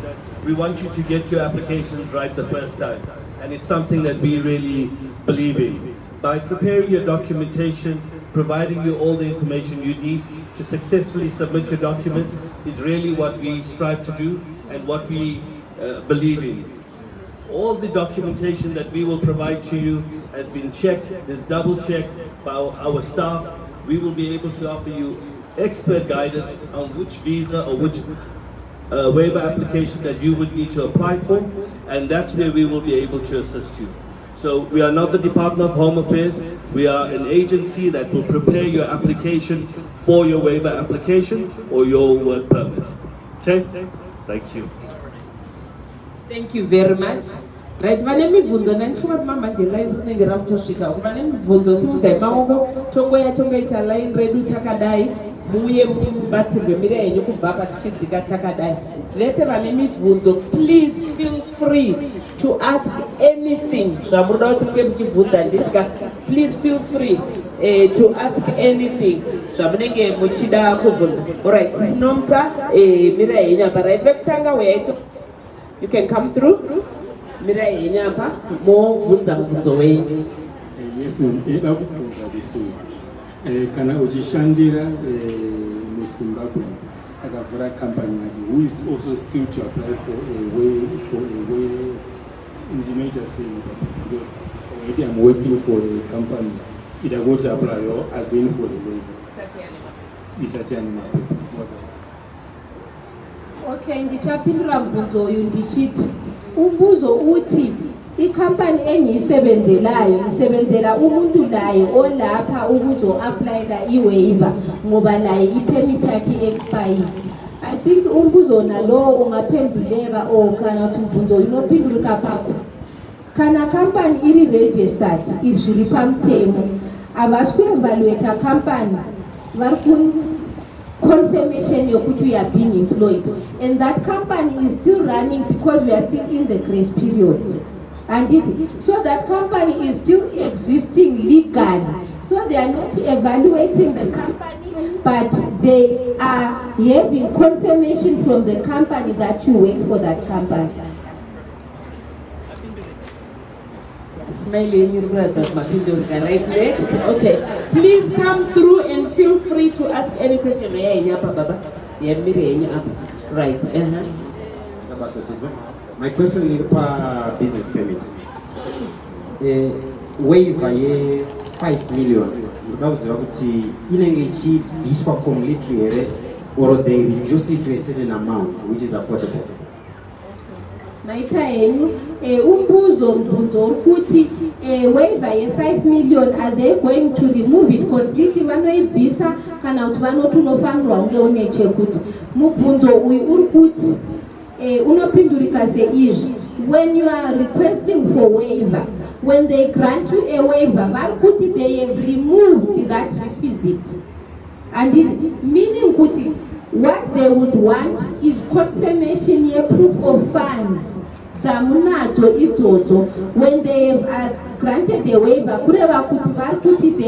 we want you to get your applications right the first time. And it's something that we really believe in. By preparing your documentation, providing you all the information you need to successfully submit your documents is really what we strive to do and what we believe in. All the documentation that we will provide to you has been checked, is double checked by our staff. We will be able to offer you expert guidance on which visa or which waiver application that you would need to apply for, and that's where we will be able to assist you. So we are not the Department of Home Affairs, we are an agency that will prepare your application for your waiver application or your work permit. Okay? Thank you. Thank you very much. Right, vane mibvunzo nandifunga kuti mama ndirai kunenge ramutosvika uku vane mibvunzo simudzai maoko tongoita line redu takadai muye mubatsirwe miri yenyu kubva apa tichidzika takadai. Vese vane mibvunzo, please feel free to ask anything zvamunoda kuti munge muchibvunza nditika. Please feel free to ask anything zvamunenge muchida kubvunza. Alright, Nomsa mira yenyu apa. Right, vekutanga weyaito you can come through. Mira yenyu apa movunza mubvunzo wenyu. Yes, eda kubvunza bese kana uchishandira muZimbabwe akavhura company yake, who is also still to apply for a way ndinoita sei, because already I'm working for a company, ida go to apply or again for the labor isati ani mapepa. Okay, ndichapindura mubvunzo uyu ndichiti umbuzo uthi i-company engiyisebenzelayo isebenzela umuntu laye olapha ukuzo-aplayela i-waiver ngoba laye i-permit yakhe expire. I think umbuzo nalowo ungaphenduleka or kana uthi mbuzo unophenduleka phapha. Kana company iri-registered izviri pamutemo avasikuevaluata company vari confirmation yokuti we are being employed, and that company is still running because we are still in the grace period. And so that company is still existing legally. So they are not evaluating the company, but they are having confirmation from the company that you work for that company. Right, next. Okay, please come through and feel free to ask any question. Right. My question is per business permit. Waiver ye 5 million. Ndikakuziva kuti inenge ichibviswa completely here or they reduce it to a certain amount which is affordable. Maita henu umbuzo ukuthi waiver ye 5 million, are they going to remove it completely vanoibvisa kana kuti vanoti unofanirwa unge une chekuti. Mubvunzo uyu uri kuti unopindurika seizvi. When you are requesting for waiver, when they grant you a waiver, vari they have removed that requisite, and it meaning kuti what they would want is confirmation ye proof of funds. When they have granted a waiver, they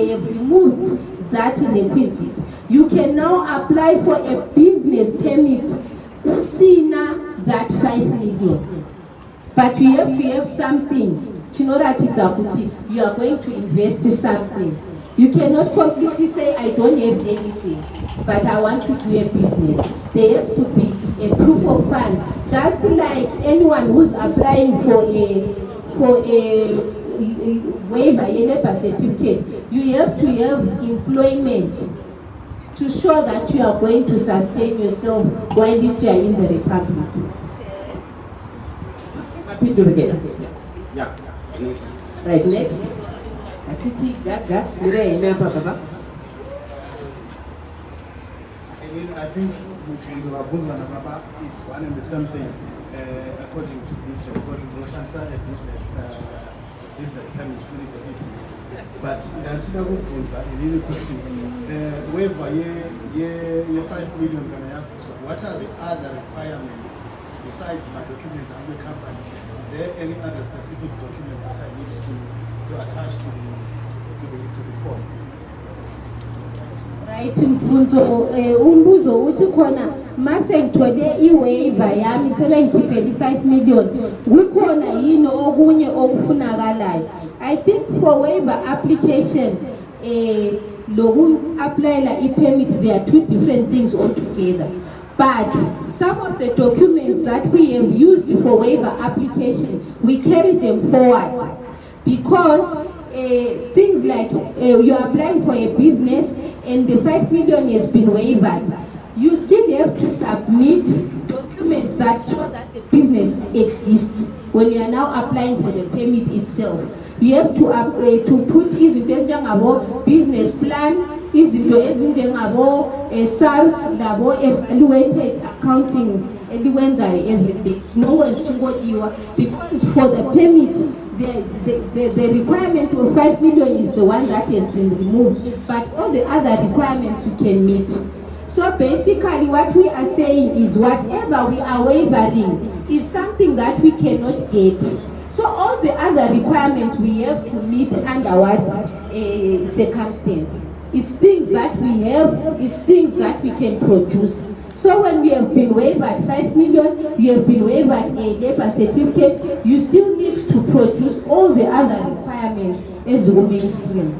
have removed that requisite. You can now apply for a business permit usina that 5 million. But you have to have something. You are going to invest something. You cannot completely say, I don't have anything, but I want to do a business. There has to be a proof of funds. Just like anyone who's applying for a waiver, a labor certificate, you have to have employment to show that you are going to sustain yourself while you are in the Republic. Yeah. Right, next. Atiti Gaga, I think Baba is one and the same thing according to business, because in Roshansa a business permit is a TP. But that's not good for a really question. Waiver ye 5 million can have this one. What are the other requirements besides my documents and the company? Is there any other specific documents that I need to attach to the form? Right, umbuzo uthi khona mase ngithole iwaiver yami 75 million kukhona yini okunye okufunakalayo. I think for waiver application loku applyela i-permit, there are two different things altogether. But some of the documents that we have used for waiver application, we carry them forward because things like you are applying for a business and the 5 million has been waived, you still have to submit documents that show that the business exists. When you are now applying for the permit itself, you have to put izinto business plan, izinto ezinjengabo SARS labo evaluated accounting everything. No one's to go because for the permit the requirement of 5 million is the one that has been removed, but all the other requirements you can meet. So basically what we are saying is whatever we are waivering is something that we cannot get. So all the other requirements we have to meet under what circumstance. It's things that we have, it's things that we can produce. So when we have been waived 5 million, you have been waived a labor certificate, you still need to produce all the other requirements as women stream.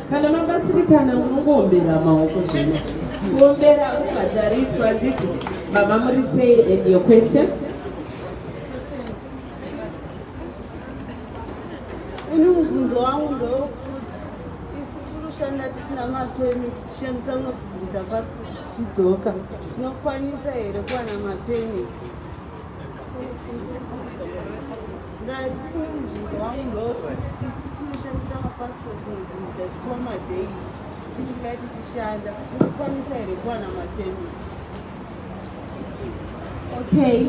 Kana mabatsirikana munongombera maoko zvino kuombera ukadzariswa nditi mama muri say your question. Mubvunzo wangu ndokuti isu tinoshanda tisina mapemiti tishandisa unobvundisa pachidzoka tinokwanisa here kuwana mapemiti. Ngati mubvunzo wangu ndokuti isu tinoshandisa mapasipoti nobvundisa zvikomadei tichinga tichishanda tinokwanisa here kuwana mapemiti. Okay,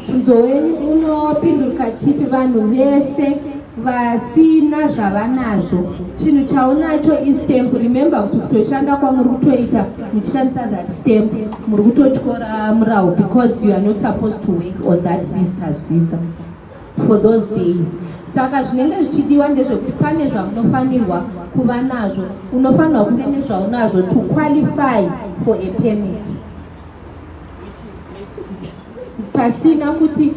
mubvunzo wenyu unopindurika titi vanhu vese vasina zvavanazvo chinhu chaunacho istamp. Remember kuti kutoshanda kwamuri kutoita muchishandisa that stamp muri kutotyora murawo because you are not supposed to work on that visitors visa for those days. Saka zvinenge zvichidiwa ndezvekuti pane zvamunofanirwa kuva nazvo. Unofanirwa kuve nezvaunazvo to qualify for a permit. Pasina kuti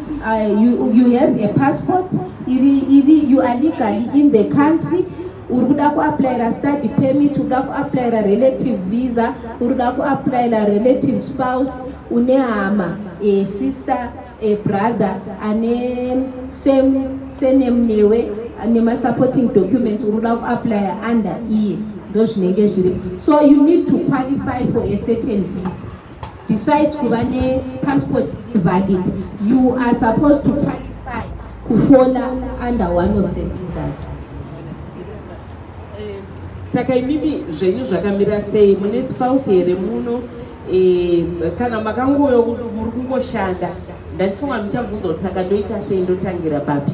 you have a passport, you are legally in the country, uruda ku apply a study permit, uruda ku apply a relative visa, uruda ku apply a relative spouse, une hama, a sister, a brother, ane same newe, ane supporting documents, uruda ku apply under E. ndozvinenge zviri. So you need to qualify for a certain visa. Besides kuva passport valid, you are supposed to qualify to fall under one of the visas. Saka imimi zvenyu zvakamira sei? Mune spouse here muno? Kana makangoyo muri kungoshanda ndachifunga muchabvunza kuti saka ndoita sei ndotangira papi?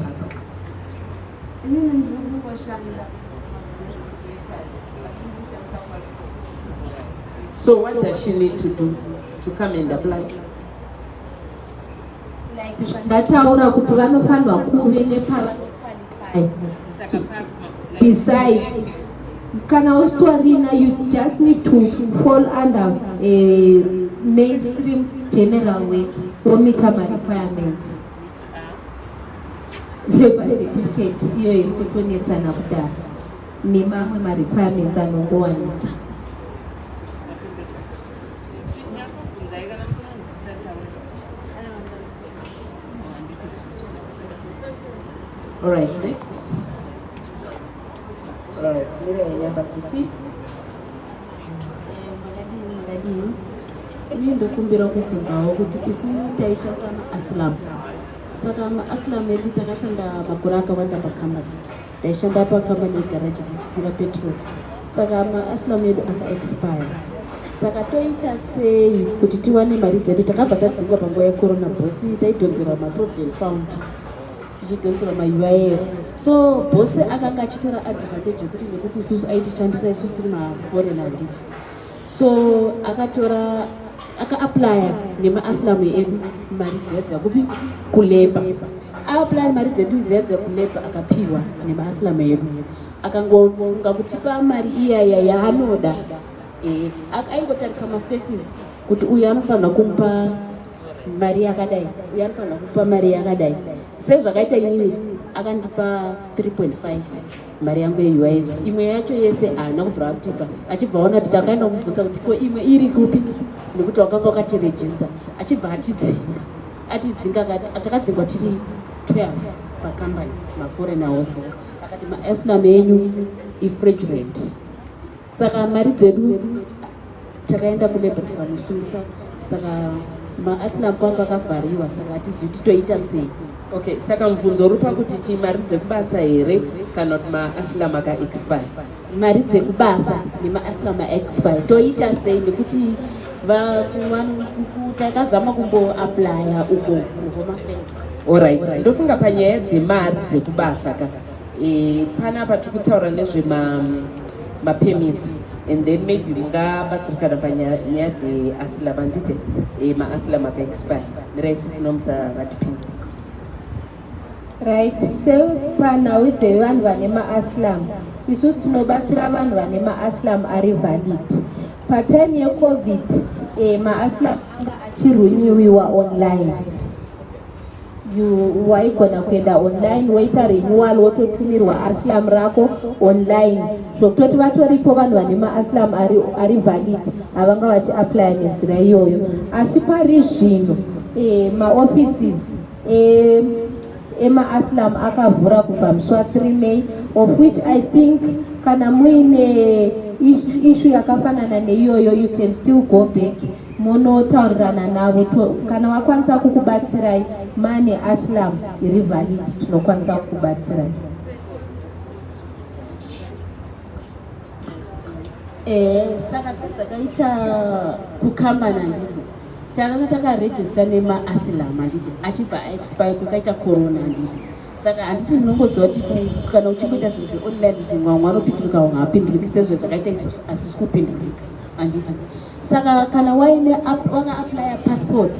So what does she need to do to come and apply? Ndataura kuti vanofanirwa kuve nepavanoqualify. Besides, kana usitorina, you just need to fall under a mainstream general work or meet requirements. Labor certificate iyo yekutonetsana kudaro nemamwe ma-requirements anongowanika. All right, next. All right, Mira Yamba Sisi. Ndokumbira kubvunzawo kuti isu taishanda maaslam. Saka maaslam edu takashanda makore akawanda pakambani. Taishanda pakambani yegaraji tichipira petrol. Saka maaslam edu aka-expire. Saka toita sei kuti tiwane mari dzedu? Takabva tadzingwa panguva yecorona, bosi taidhonzerwa ma-provident fund, tichidhonzerwa ma-UIF. So bosi akanga achitora advantage yekuti nekuti isusu aitishandisa isusu tiri maforeign handiti. So akatora aka-applya nemaasilamu edu mari dziya dzakupi kuleba. A-applya mari dzedu dziya dzekuleba akapiwa nemaasilamu edu. Akangofunga kutipa mari iyaya yaanoda. Aingotarisa mafaces kuti uyu anofanira kumupa mari yakadai, uyu anofanira kupa mari yakadai. Sezvakaita inini akandipa 3.5 mari yangu yeUIF. Imwe yacho yese haana kuvhura kutipa. Achibva aona kuti takaenda kumubvunza kuti ko imwe iri kupi nekuti wakanga wakatiregister. Achibva atidzinga takadzingwa tiri 12 pakambani maforeign house. Akati maaslam enyu ifraudulent. Saka mari dzedu takaenda kuleba tikamusungisa. Saka maaslam kwangu akavhariwa. Saka hatizivi titoita sei. Okay, saka mubvunzo uri pakuti chi mari dzekubasa here kana kuti maaslam aka-expire? Mari dzekubasa nemaaslam a-expire. Toita sei nekuti takazama kumbo-applya uko kumafensi. Alright, ndofunga panyaya dzemari dzekubasa ka. Panapa tiri kutaura nezvema-permits and then maybe mungabatsirikana panyaya dzeaslam handite maaslam aka-expire. Neraisisi nomusa vatipinda. Right, sepanhau dzevanhu vane maaslam, isusu tinobatsira vanhu vane maaslam ari valid. Patime yeCovid, maaslam achirenewiwa online. Waigona kuenda online, woita renewal, wototumirwa aslam rako online. Zvokutoti vatoripo vanhu vane maaslam ari valid, avanga vachiaplya nenzira iyoyo. Asi pari zvino, maoffices ema-aslam akavhura kubva musi wa3 May, of which I think kana muine issue yakafanana neiyoyo, you can still go back munotaurirana navo. Kana wakwanisa kukubatsirai mane aslam iri valid, tinokwanisa kukubatsirai. Saka sezvakaita kukambana handiti takanga takaregister nemaaslam handiti achibva aexpire kukaita corona handiti. Saka handiti ndinongoziva kuti kana uchingoita zvinhu zveonline kuti mwamwe anopindurika wamwe hapinduriki sezvo zvakaita isusu hatisi kupindurika handiti. Saka kana waka-applya passport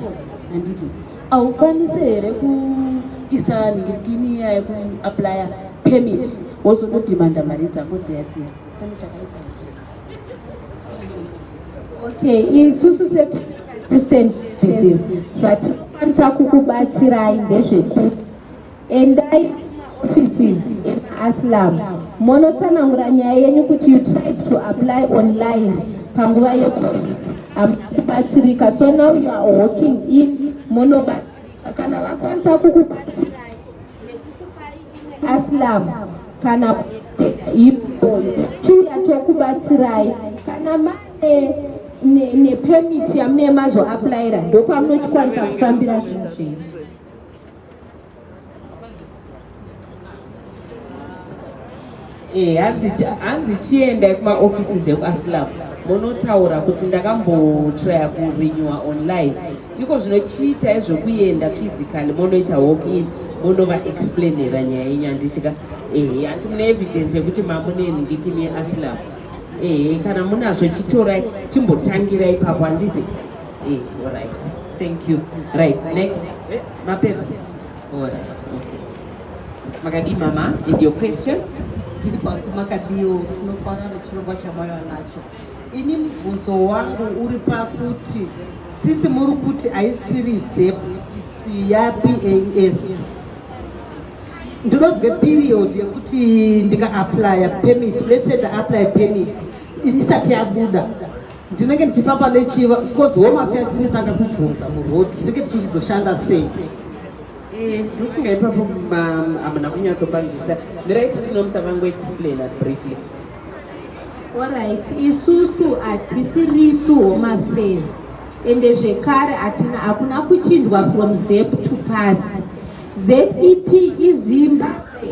handiti haukwanisi here kuisa ningirikini iya yekuaplya permit wozongodhimanda mari dzako dziya dziya. Okay, isusu assistance services, but kwanisa kukubatsirai ndezvekuti endai offices ema-aslam monotsanangura nyaya yenyu kuti you tried to apply online panguva yeCovid, hamukubatsirika. So now you are walking in monobatsirika. Kana vakwanisa kukubatsirai nekukupai aslam kana chiuya tokubatsirai kana mane nepemiti yamune mazoaplaira ndopamunochikwanisa kufambira zvinhu zvenyu. hanzi chienda kumaoffices ekuaslam munotaura kuti ndakambotraya kurenewa online iko zvinochiita ezvokuenda physically munoita walk in munova explainera nyaya yenyu handitika handi mune evidence yekuti mamune ningikini yeaslam kana munazvo chitorai timbotangira ipapo handiti alright, thank you. Right, next mapepa. Alright, okay. Makadi mama, and your question? Makadiyo tinofanana chirongwa chamayo nacho. Ini mubvunzo wangu uri pakuti since muri kuti aisiri ZEP ya PAS ndinozwe period yekuti ndika apply permit, let's say the apply permit isati yabuda ndinenge ndichifamba nechiva because home affairs inotanga kubvunza murodi tinenge tichizoshanda sei. Ndofunga ipapo hamuna kunyatsopanzisa mirai sisi tinomusa vangoexplaina briefly. Alright, isusu hatisirisu home affairs ende zvekare hakuna kuchindwa from ZEP to PAS. ZEP izimba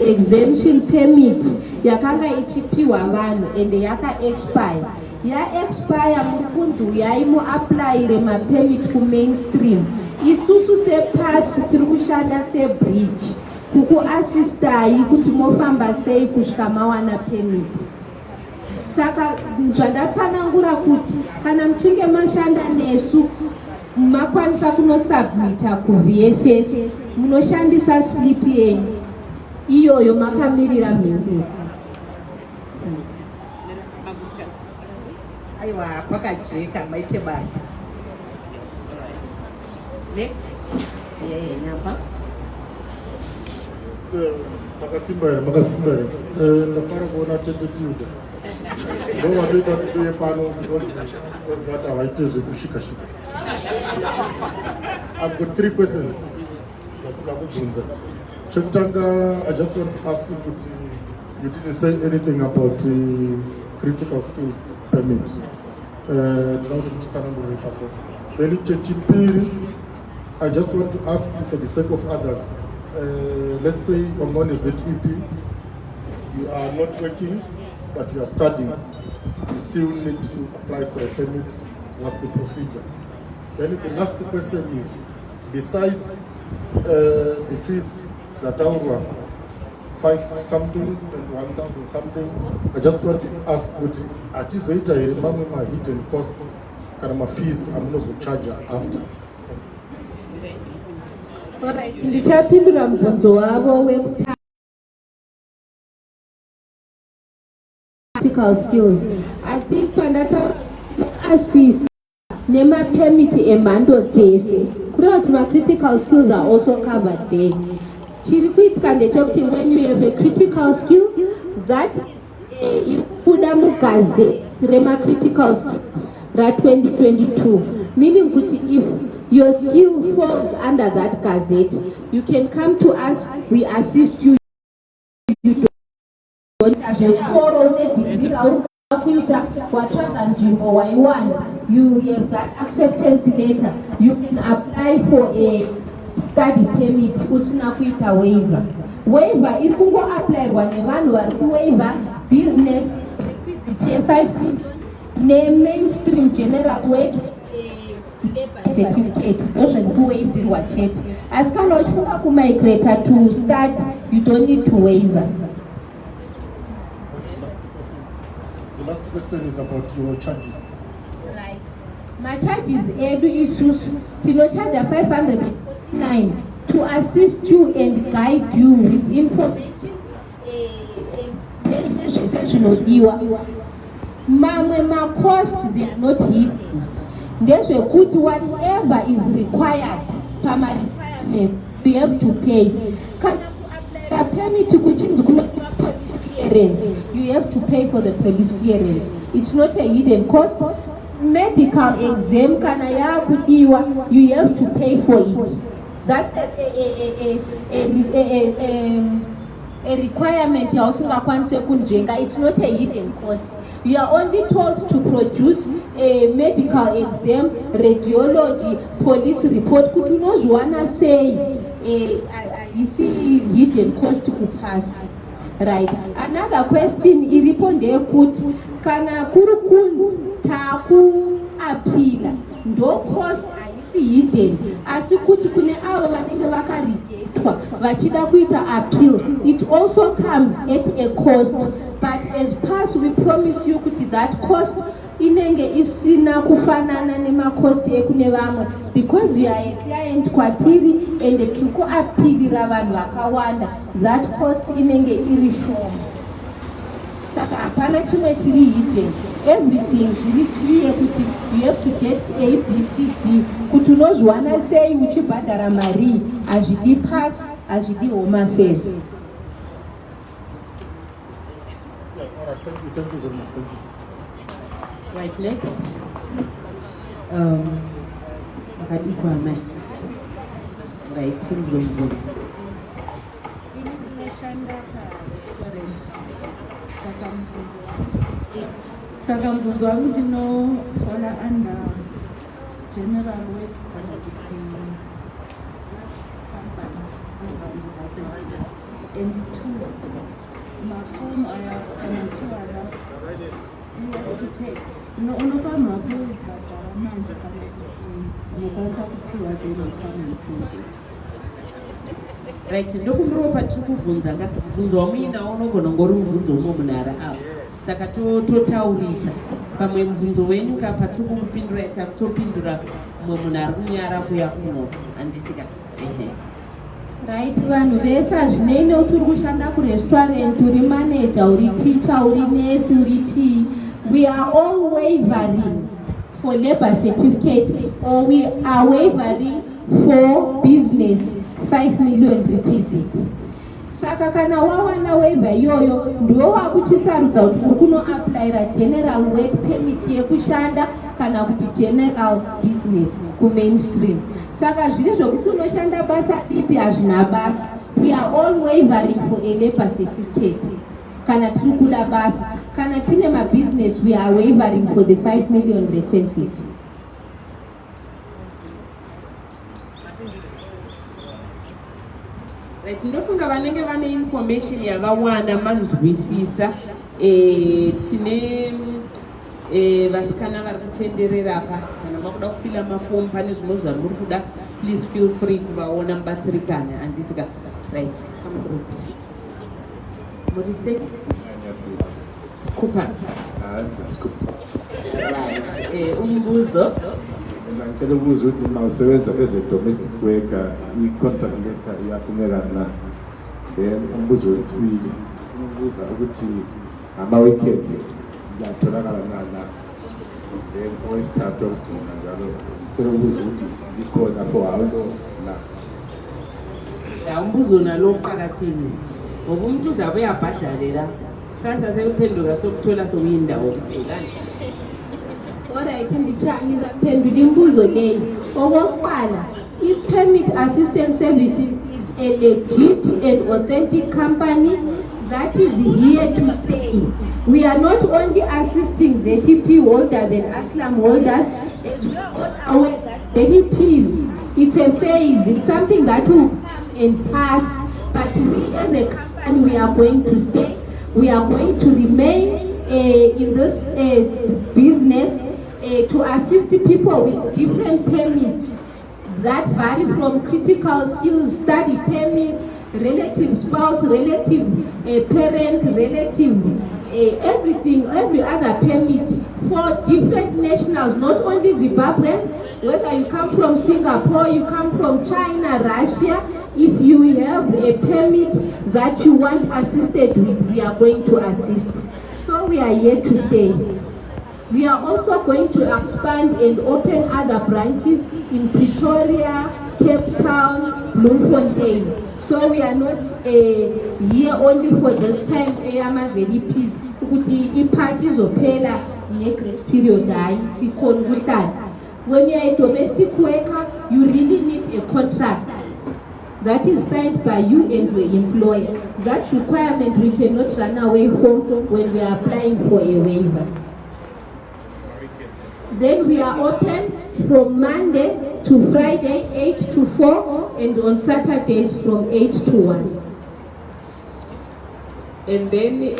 exemption permit yakanga ichipiwa vanhu ende yaka-expire. Ya-expire mukunzi uyai muapplyire mapermit kumainstream. Isusu sePAS tiri kushanda sebridge kukuasistai kuti mofamba sei kusvika mawana permit. Saka zvandatsanangura kuti kana muchinge mashanda nesu makwanisa kunosubmita kuVFS munoshandisa slip yenyu iyoyo makamirira mhinduro. Aiwa pakajeka maite basa. Next, nyapa. Makasimbere, ndafara kuona attitude. Ndo watoita kuti pano because that avaite zvekushika-shika. I've got 3 questions. Chekutanga, I just want to ask you, you didn't say anything about the critical skills permit. Then chechipiri, I just want to ask you for the sake of others. Let's say on one is ZEP, you are not working, but you are studying. You still need to apply for a permit. What's the procedure? Then the last question is, besides the fees that are 5 something and 1,000 something, I just want to ask what at least I remember my hidden cost, my fees I'm not to charge after. Ndichapindura mubvunzo wavo wekutanga practical skills. I think pandata assist nemapermit emhando dzese kureva kuti macritical skills are also covered there. Chiri kuitika ndechekuti when you have a critical skill that ikubuda mugazeti remacritical skills ra2022, meaning kuti if your skill falls under that gazette, you can come to us, we assist you. You don't have a you have that acceptance letter, you can apply for a study permit, usina kuita waiver. Waiver, ikungo apply nevanhu vari kuwaiver business, 5 million, name mainstream general work, certificate, those are who waiver chete. As kana uchifunga kumigrate to start, you don't need to waiver. The last question is about your charges. Right. My charges edu isusu tino charge 509 to assist you and guide you with information mamwe ma cost they are not hidden. Ndezvekuti whatever is required pama requirement you have to pay. Kana kuapply permit kuchinzi kuna police clearance, you have to pay for the police clearance. It's not a hidden cost. Medical exam kana yakudiwa, you have to pay for it. That's a requirement yausingakwanise kunjenga. It's not a hidden cost. You are only told to produce a medical exam, radiology, police report. Kuti unozwana say you see hidden cost kupass. Right. Another question iripo ndeyekuti kana kuri kunzi taku appeal ndo cost hidden asi kuti kune avo vanenge vakarejectwa vachida kuita appeal, it also comes at a cost, but as past we promise you kuti that cost inenge isina kufanana nemacost ekune vamwe, because you are a client kwatiri and tiri kuappealira vanhu vakawanda, that cost inenge iri shoma. Saka hapana chimwe chiri hidden, everything zviri clear kuti you have to get A, B, C, D. Kuti unozwana sei uchibhadhara mari, hazvidi pass, hazvidi home affairs. Thank you very much. Thank you. Right, next. Akadikwame. Right, Timbrombo. Saka mfunzo wangu ndinosola under general work company and two mafomu anatiwala you have to pay. Unofanwa kubhadhara manje kana kuti unokwanisa kupiwa then come and pay it. Right, ndokumbiro patiri kuvhunza ka mvunzo wamuinawo unogona ngori mvunzo umwe munhara apo, saka totaurisa pamwe mvunzo wenyu ka patiri kukupindura takutopindura mumwe munhari kunyara kuya kuno handitika Right, vanhu vese hazvinei kuti uri kushanda kurestaurant, uri manager, uri teacher, uri nurse, uri chii, we are all wavering for labor certificate, or we are wavering for business 5 million requisite. Saka kana wawana waiver iyoyo ndiwo wakuchisarudza kuti uri kunoapplyira general work permit yekushanda kana kuti general business kumainstream. Saka zviri zvokuti unoshanda basa ripi hazvina basa. We are all wavering for a labor certificate kana tiri kuda basa. Kana tine mabusiness we are wavering for the 5 million requisite. Tinofunga vanenge vane information yakawanda manzwisisa. Tine vasikana vari kutenderera apa kana makuda kufila mafomu pane zvimwe zvari muri kuda, please feel free kuvaona mubatsirikane handitika. Right, come through. Murise skupa right umbuzo ngicela ukubuza ukuthi mawusebenza as a domestic worker i-contract letter iyavumelana. Then umbuzo wesibili ukubuza ukuthi ama-weekend kuyatholakala na. Then owesithathu okugcina njalo ngicela ukubuza ukuthi ikhona for how long na. Umbuzo nalo uqakathekile ngoba umuntu uzabe uyabhadalela sasa sekuphenduka sokuthola sokuyindawo kuphela. Alright, ngizaphendula imbuzo leyo. Okokuqala, i-permit assistance services is a legit and authentic company that is here to stay. We are not only assisting ZTP holders and ASLAM holders, as we are all aware that ZTPs, it's a phase, it's something that will come and pass, but we as a company, we are going to stay. We are going to remain in this business to assist people with different permits that vary from critical skills study permits, relative spouse, relative parent, relative everything, every other permit for different nationals, not only Zimbabweans, whether you come from Singapore, you come from China, Russia. If you have a permit that you want assisted with, we are going to assist. So we are here to stay. We are also going to expand and open other branches in Pretoria, Cape Town, Braamfontein. So we are not here only for this time. When you are a domestic worker, you really need a contract. that is signed by you and your employer. That requirement we cannot run away from when we are applying for a waiver. Then we are open from Monday to Friday 8 to 4 and on Saturdays from 8 to 1. And then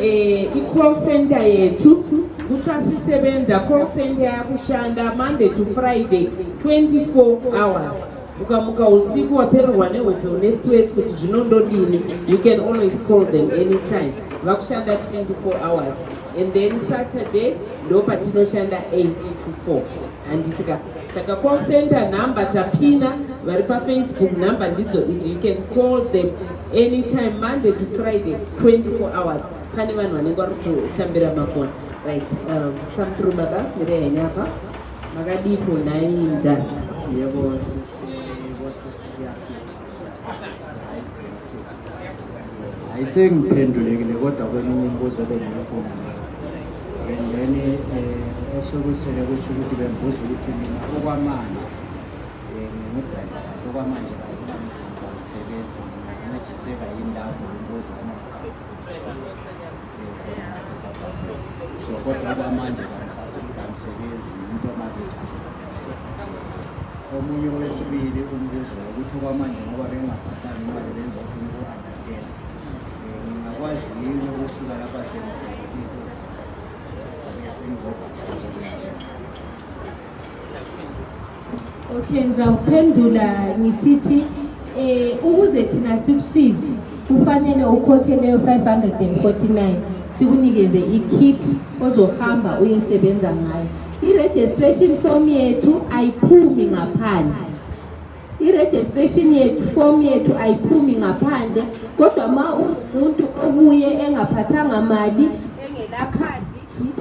call center yetu kutasisebenza call center yakushanda Monday to Friday 24 hours. Ukamuka usiku waperwa nehope une stress kuti zvinondodini, you can always call them anytime. Vakushanda 24 hours. And then Saturday ndo patinoshanda 8 to 4. Anditika saka call center number tapina vari Facebook number ndidzo idzi, you can call them anytime Monday to Friday 24 hours. Pane vanhu vanenge vari kutotambira mafoni. Right, come through baba mire nyapa makadipo nainda yebo sisi ayisengiphendulekile kodwa kweminye imibuzo bengiyifuna. And then osokusele kusho ukuthi bembuza ukuthi mina okwamanje okwamanje ngisebenzi ngincediseka yindawo imibuzo so kodwa okwamanje ngisasebenzi into amavitha. Omunye wesibili umbuzo ukuthi okwamanje ngoba bengabhatali imali bezofuna uku-understand ngingakwazi yini ukusuka lapha sengifike into Okay, ngizawuphendula ngisithi ukuze thina sikusize kufanele ukhokhe leyo 549 sikunikeze ikit ozohamba uyesebenza ngayo. I-registration form yethu ayiphumi ngaphandle. I-registration form yethu ayiphumi ngaphandle, kodwa ma umuntu obuye engaphathanga mali engelakhadi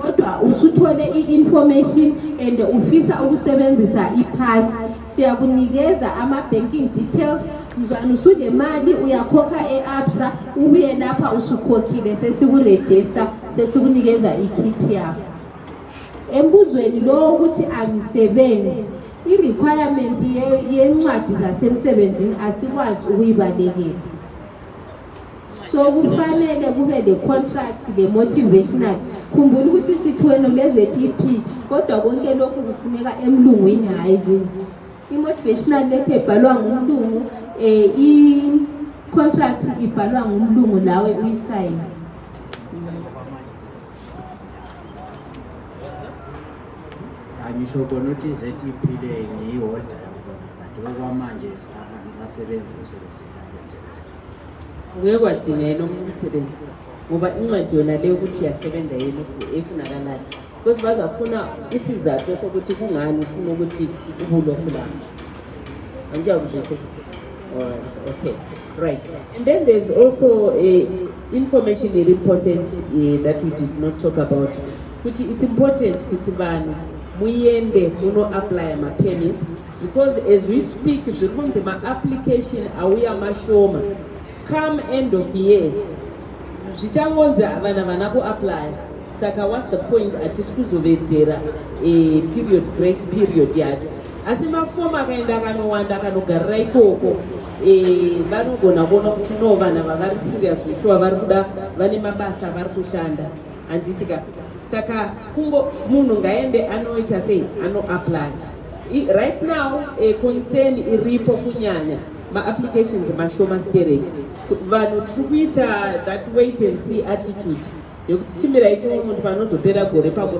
kodwa usuthole i-information and ufisa ukusebenzisa ipass, siyakunikeza ama-banking details. Mzwana usude mali uyakhokha e-absa ubuye lapha usukhokhile sesikurejista sesikunikeza ikit yakho. Embuzweni lo ukuthi angisebenzi, i-requirement yencwadi zasemsebenzini asikwazi ukuyibalekela. So kufanele kube le contract le motivational. Khumbula ukuthi sithwena leZEP kodwa konke lokhu kufuneka emlungwini hayi ku. I-motivational letter ibhalwa ngumlungu, i-contract ibhalwa ngumlungu lawe uyisayine. Angisho khona ukuthi iZEP le ngiyiholder but okwamanje ngisasebenza umsebenzi ngeke kwadingeka umsebenzi ngoba incwadi yona leyo ukuthi uyasebenza yini efunakalayo, because bazafuna isizathu sokuthi kungani ufuna ukuthi ubulokhu lapho. Alright, okay, right. And then there's also information important that we did not talk about. It's important kuti vanhu muyende muno apply ma permits, because as we speak zvirunzi ma application auya mashoma. Come end of year zvichangonza vana ku apply, saka what's the point atisikuzovedera period, grace period yacho. Asi mafomu akaenda kanowanda kanogarira ikoko vanogona kuona kuti no vana vavari serious sure vari kuda vane mabasa vari kushanda handitika. Saka kungo munhu ngaende anoita sei ano apply. Right now concern iripo kunyanya ma applications mashoma stereki. Vanhu tikuita that wait and see attitude yokuti chimira ito munhu panozopera gore pamwe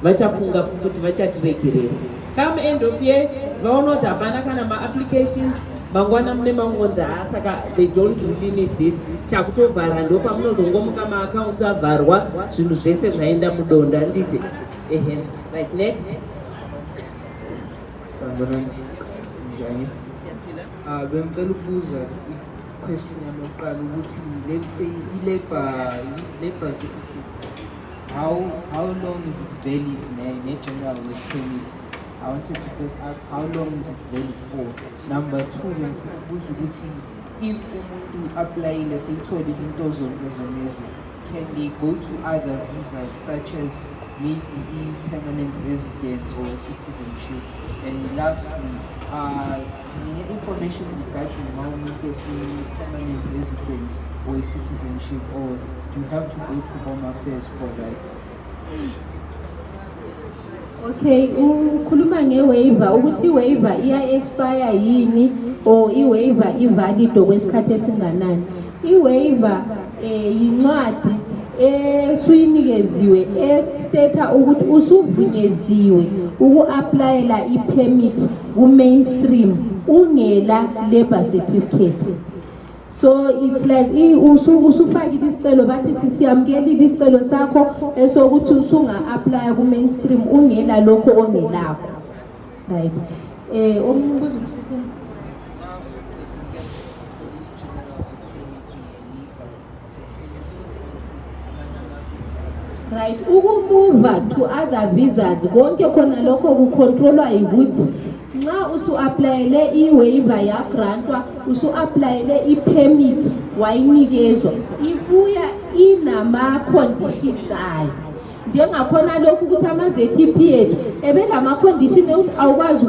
vachafunga kuti vachatiregerera. Come end of year vaona kuti hapana kana ma applications mangwana mune mangonza, saka they don't really need this. Takutovhara ndo pamunozongomuka ma accounts avharwa zvinhu zvese zvaenda mudonda nditi. Right, next. Sanibonani njani? Bengicela ukubuza question yami yokuqala ukuthi let's say i-labor certificate, how long is it valid ne-general work permit? I wanted to first ask how long is it valid for. Number two, bengibuza ukuthi if umuntu applyile seyithole into zonezo, can they go to other visas such as maybe permanent residence or citizenship? And lastly, information regarding how many permanent resident or a citizenship, or do you have to go to Home Affairs for that? Okay, ukhuluma nge-waiver ukuthi i-waiver iya-expire yini or i-waiver ivalid okwesikhathi esinganani. I-waiver yincwadi esuyinikeziwe estate ukuthi usuvunyeziwe uku-applyela i-permit ku-mainstream ungela labor certificate. So it's like usufakile isicelo bathi sisiyamkelile isicelo sakho esokuthi usunga-apply ku-mainstream ungela lokho ongelakho. Right. Umbuzo umsithini. Right, ukumuva to other visas konke khona lokho kucontrolwa ukuthi nxa usu-applyele i-waiver yagrantwa usu-applyele i-permit wayinikezwa ibuya inama-conditions ayo njengakhona lokhu ukuthi ama-ZTP ethu ebelama-condition ukuthi awukwazi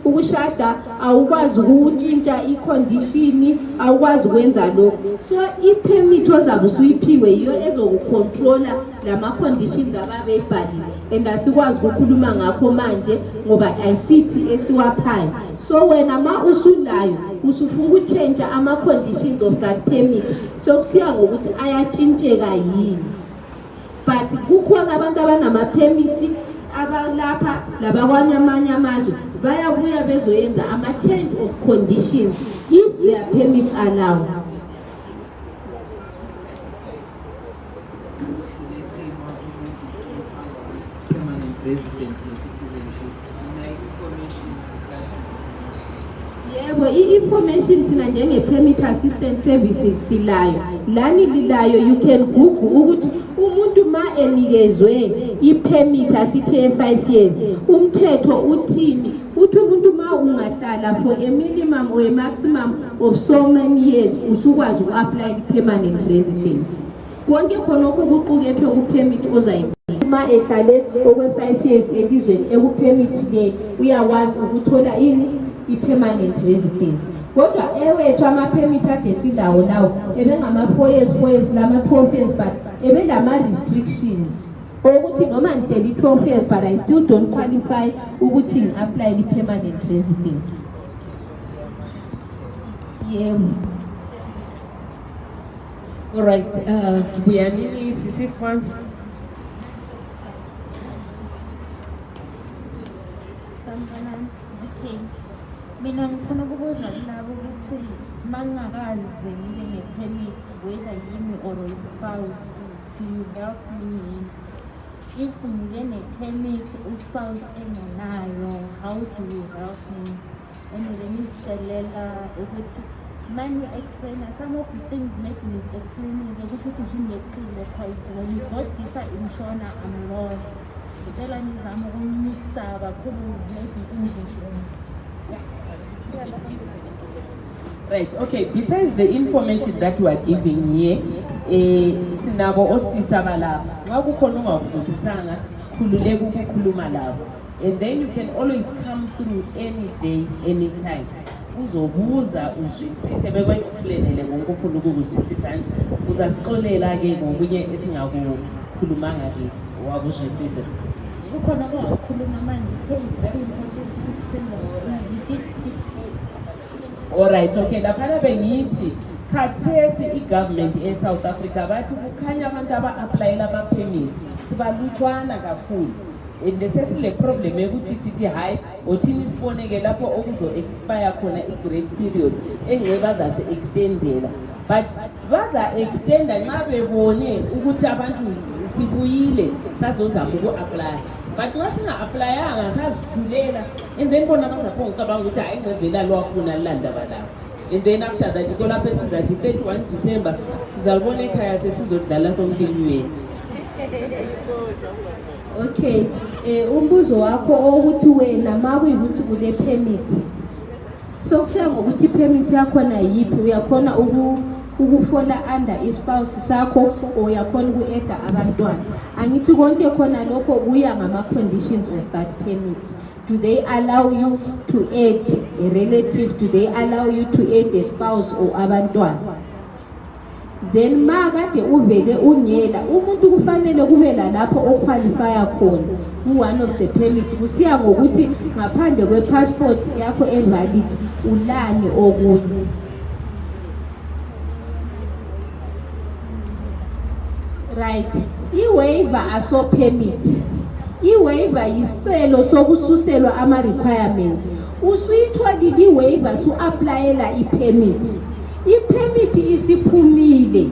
ukushada, awukwazi ukutshintsha i-condition, awukwazi ukwenza lokho. So i-permit ozabe usuyiphiwe yiyo ezokucontrola lama-conditions ababeyibhalile and asikwazi ukukhuluma ngakho manje ngoba ayisithi esiwaphayo. So wena ma usulayo usufuna ukutshentsha ama-conditions of that permit, so kusiya ngokuthi ayatshintsheka yini. But kukhona abantu abanama-permit abalapha labakwamanye amazwe bayabuya bezoyenza ama-change of conditions if their permits allow. Let's say permanent residence and citizenship, information yebo, i-information thina njenge-permit assistance services silayo lani lilayo. You can google ukuthi umuntu ma enikezwe i-permit asithe 5 years umthetho uthini, uthi umuntu ma ungahlala for a minimum or a maximum of so many years usukwazi uku-apply i-permanent residence. Konke khonokho kuqukethwe ku-permit ozayinika. Ma ehlale okwe-5 years elizweni eku-permit le uyakwazi ukuthola i-permanent residence. Kodwa ewethu ama-permit ade silawo lawo ebengama-4 years lama-12 years but ebelama-restrictions ukuthi noma ngihleli 12 years but I still don't qualify ukuthi ngi-apply i-permanent residence. Yebo. All right, Buyanini, Sisiswan. Okay. Mina ngifuna ukubuza kulabo ukuthi mangakaze ngibe ne-permit whether yimi or spouse, do you help me? If ngibe ne-permit uspouse engenayo, how do you help me? And ngizitelela ukuthi mani explain some of the things make me explaining ukuthi zingeqile because when you go deeper in Shona I'm lost. Ngicela nizame ukunixa kakhulu maybe English and right, okay, besides the information that we are giving here, sinabo osisa balapha. Nxa kukhona ongakuzwisisanga khululeka ukukhuluma labo. And then you can always come through any day, anytime. Uzobuza uzwisise bekuexplainele konke ufuna ukuzwisisa. Uzasixolela ke ngokunye esingakukhulumanga ke wabuzwisise. Kukhona okukhuluma manje it's very important to say you did speak. All right, okay, laphana bengithi khathesi i-government e-South Africa bathi kukhanya abantu aba-applyela ama-permits sibalutshwana kakhulu. And sesile problem yokuthi sithi hayi othini siboneke lapho okuzo-expire khona i-grace period engeke bazase-extendela. But baza-extenda nxa bebone ukuthi abantu sibuyile sazozama uku-apply. But nxa singa-applyanga sazithulela and then bona bazaphonga ucabanga ukuthi hayi ngcevela lwafuna lilanda balapho. And then after that kolapho esizathi 31 December sizalibona ekhaya sesizodlala sonke inyweni. Okay, umbuzo wakho ukuthi wena makuyikuthi kule permit so kuya ngokuthi permit yakho na yipi, uyakhona ukufola under ispouse sakho or uyakhona uku-edda abantwana. Angithi konke khona lokho kuya ngama-conditions of that permit. Do they allow you to add a relative? Do they allow you to add a spouse or abantwana? Then makade uvele unyela umuntu kufanele kubela lapho oqualifya khona one of the permits kusiya ngokuthi ngaphandle kwepassport yakho evalid ulani okunye. Right, i-waiver aso permit. I-waiver yisicelo sokususelwa ama-requirements. Usuyitholile i-waiver su-aplayela i-permit. I-permit isiphumile.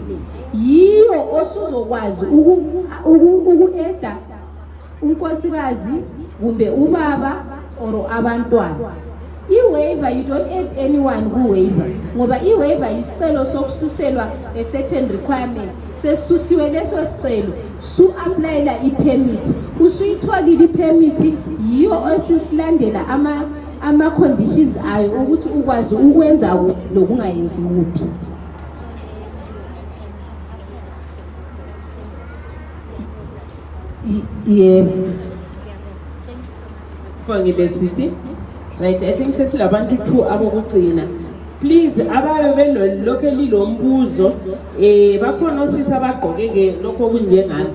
Yiyo osuzokwazi uku-eda unkosikazi kumbe ubaba or abantwana. I-waiver, you don't add anyone ku-waiver. Ngoba i-waiver yisicelo sokususelwa a certain requirement. Sesusiwe leso sicelo su-aplayela i-permit. Usuyitholile i-permit yiyo osisilandela ama-conditions ayo ukuthi ukwazi ukwenza lokungayenzi kuphi. Yeah. Sibongile sisi. Right, I think sesilabantu 2 abokugcina. Please ababe belokho lilombuzo bakhona osisa abagqokeke lokho kunjengani.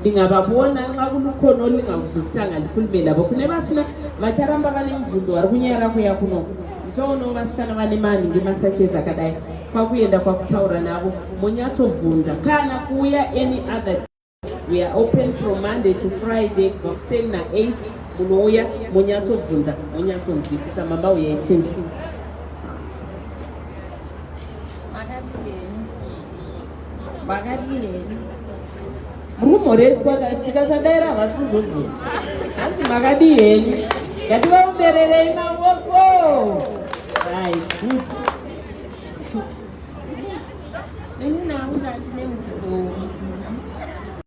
Lingababona nxa kulukhona olingawuzwisanga likhulume labo khona basina macharamba banemvundo ari kunyera kuya kuno njono basikana banemani ngimasacheza kadai kwakuyenda kwakuthaura nabo munyatovunza kana kuya any other. We are open from Monday to Friday from na 8 munoya munyatovunza munyatonzwisisa mama uya18. Makadileni. Rumores kwa tikasadera vasikuzovu. Anzi makadileni. Ngati vaumberere mawoko. Right, good.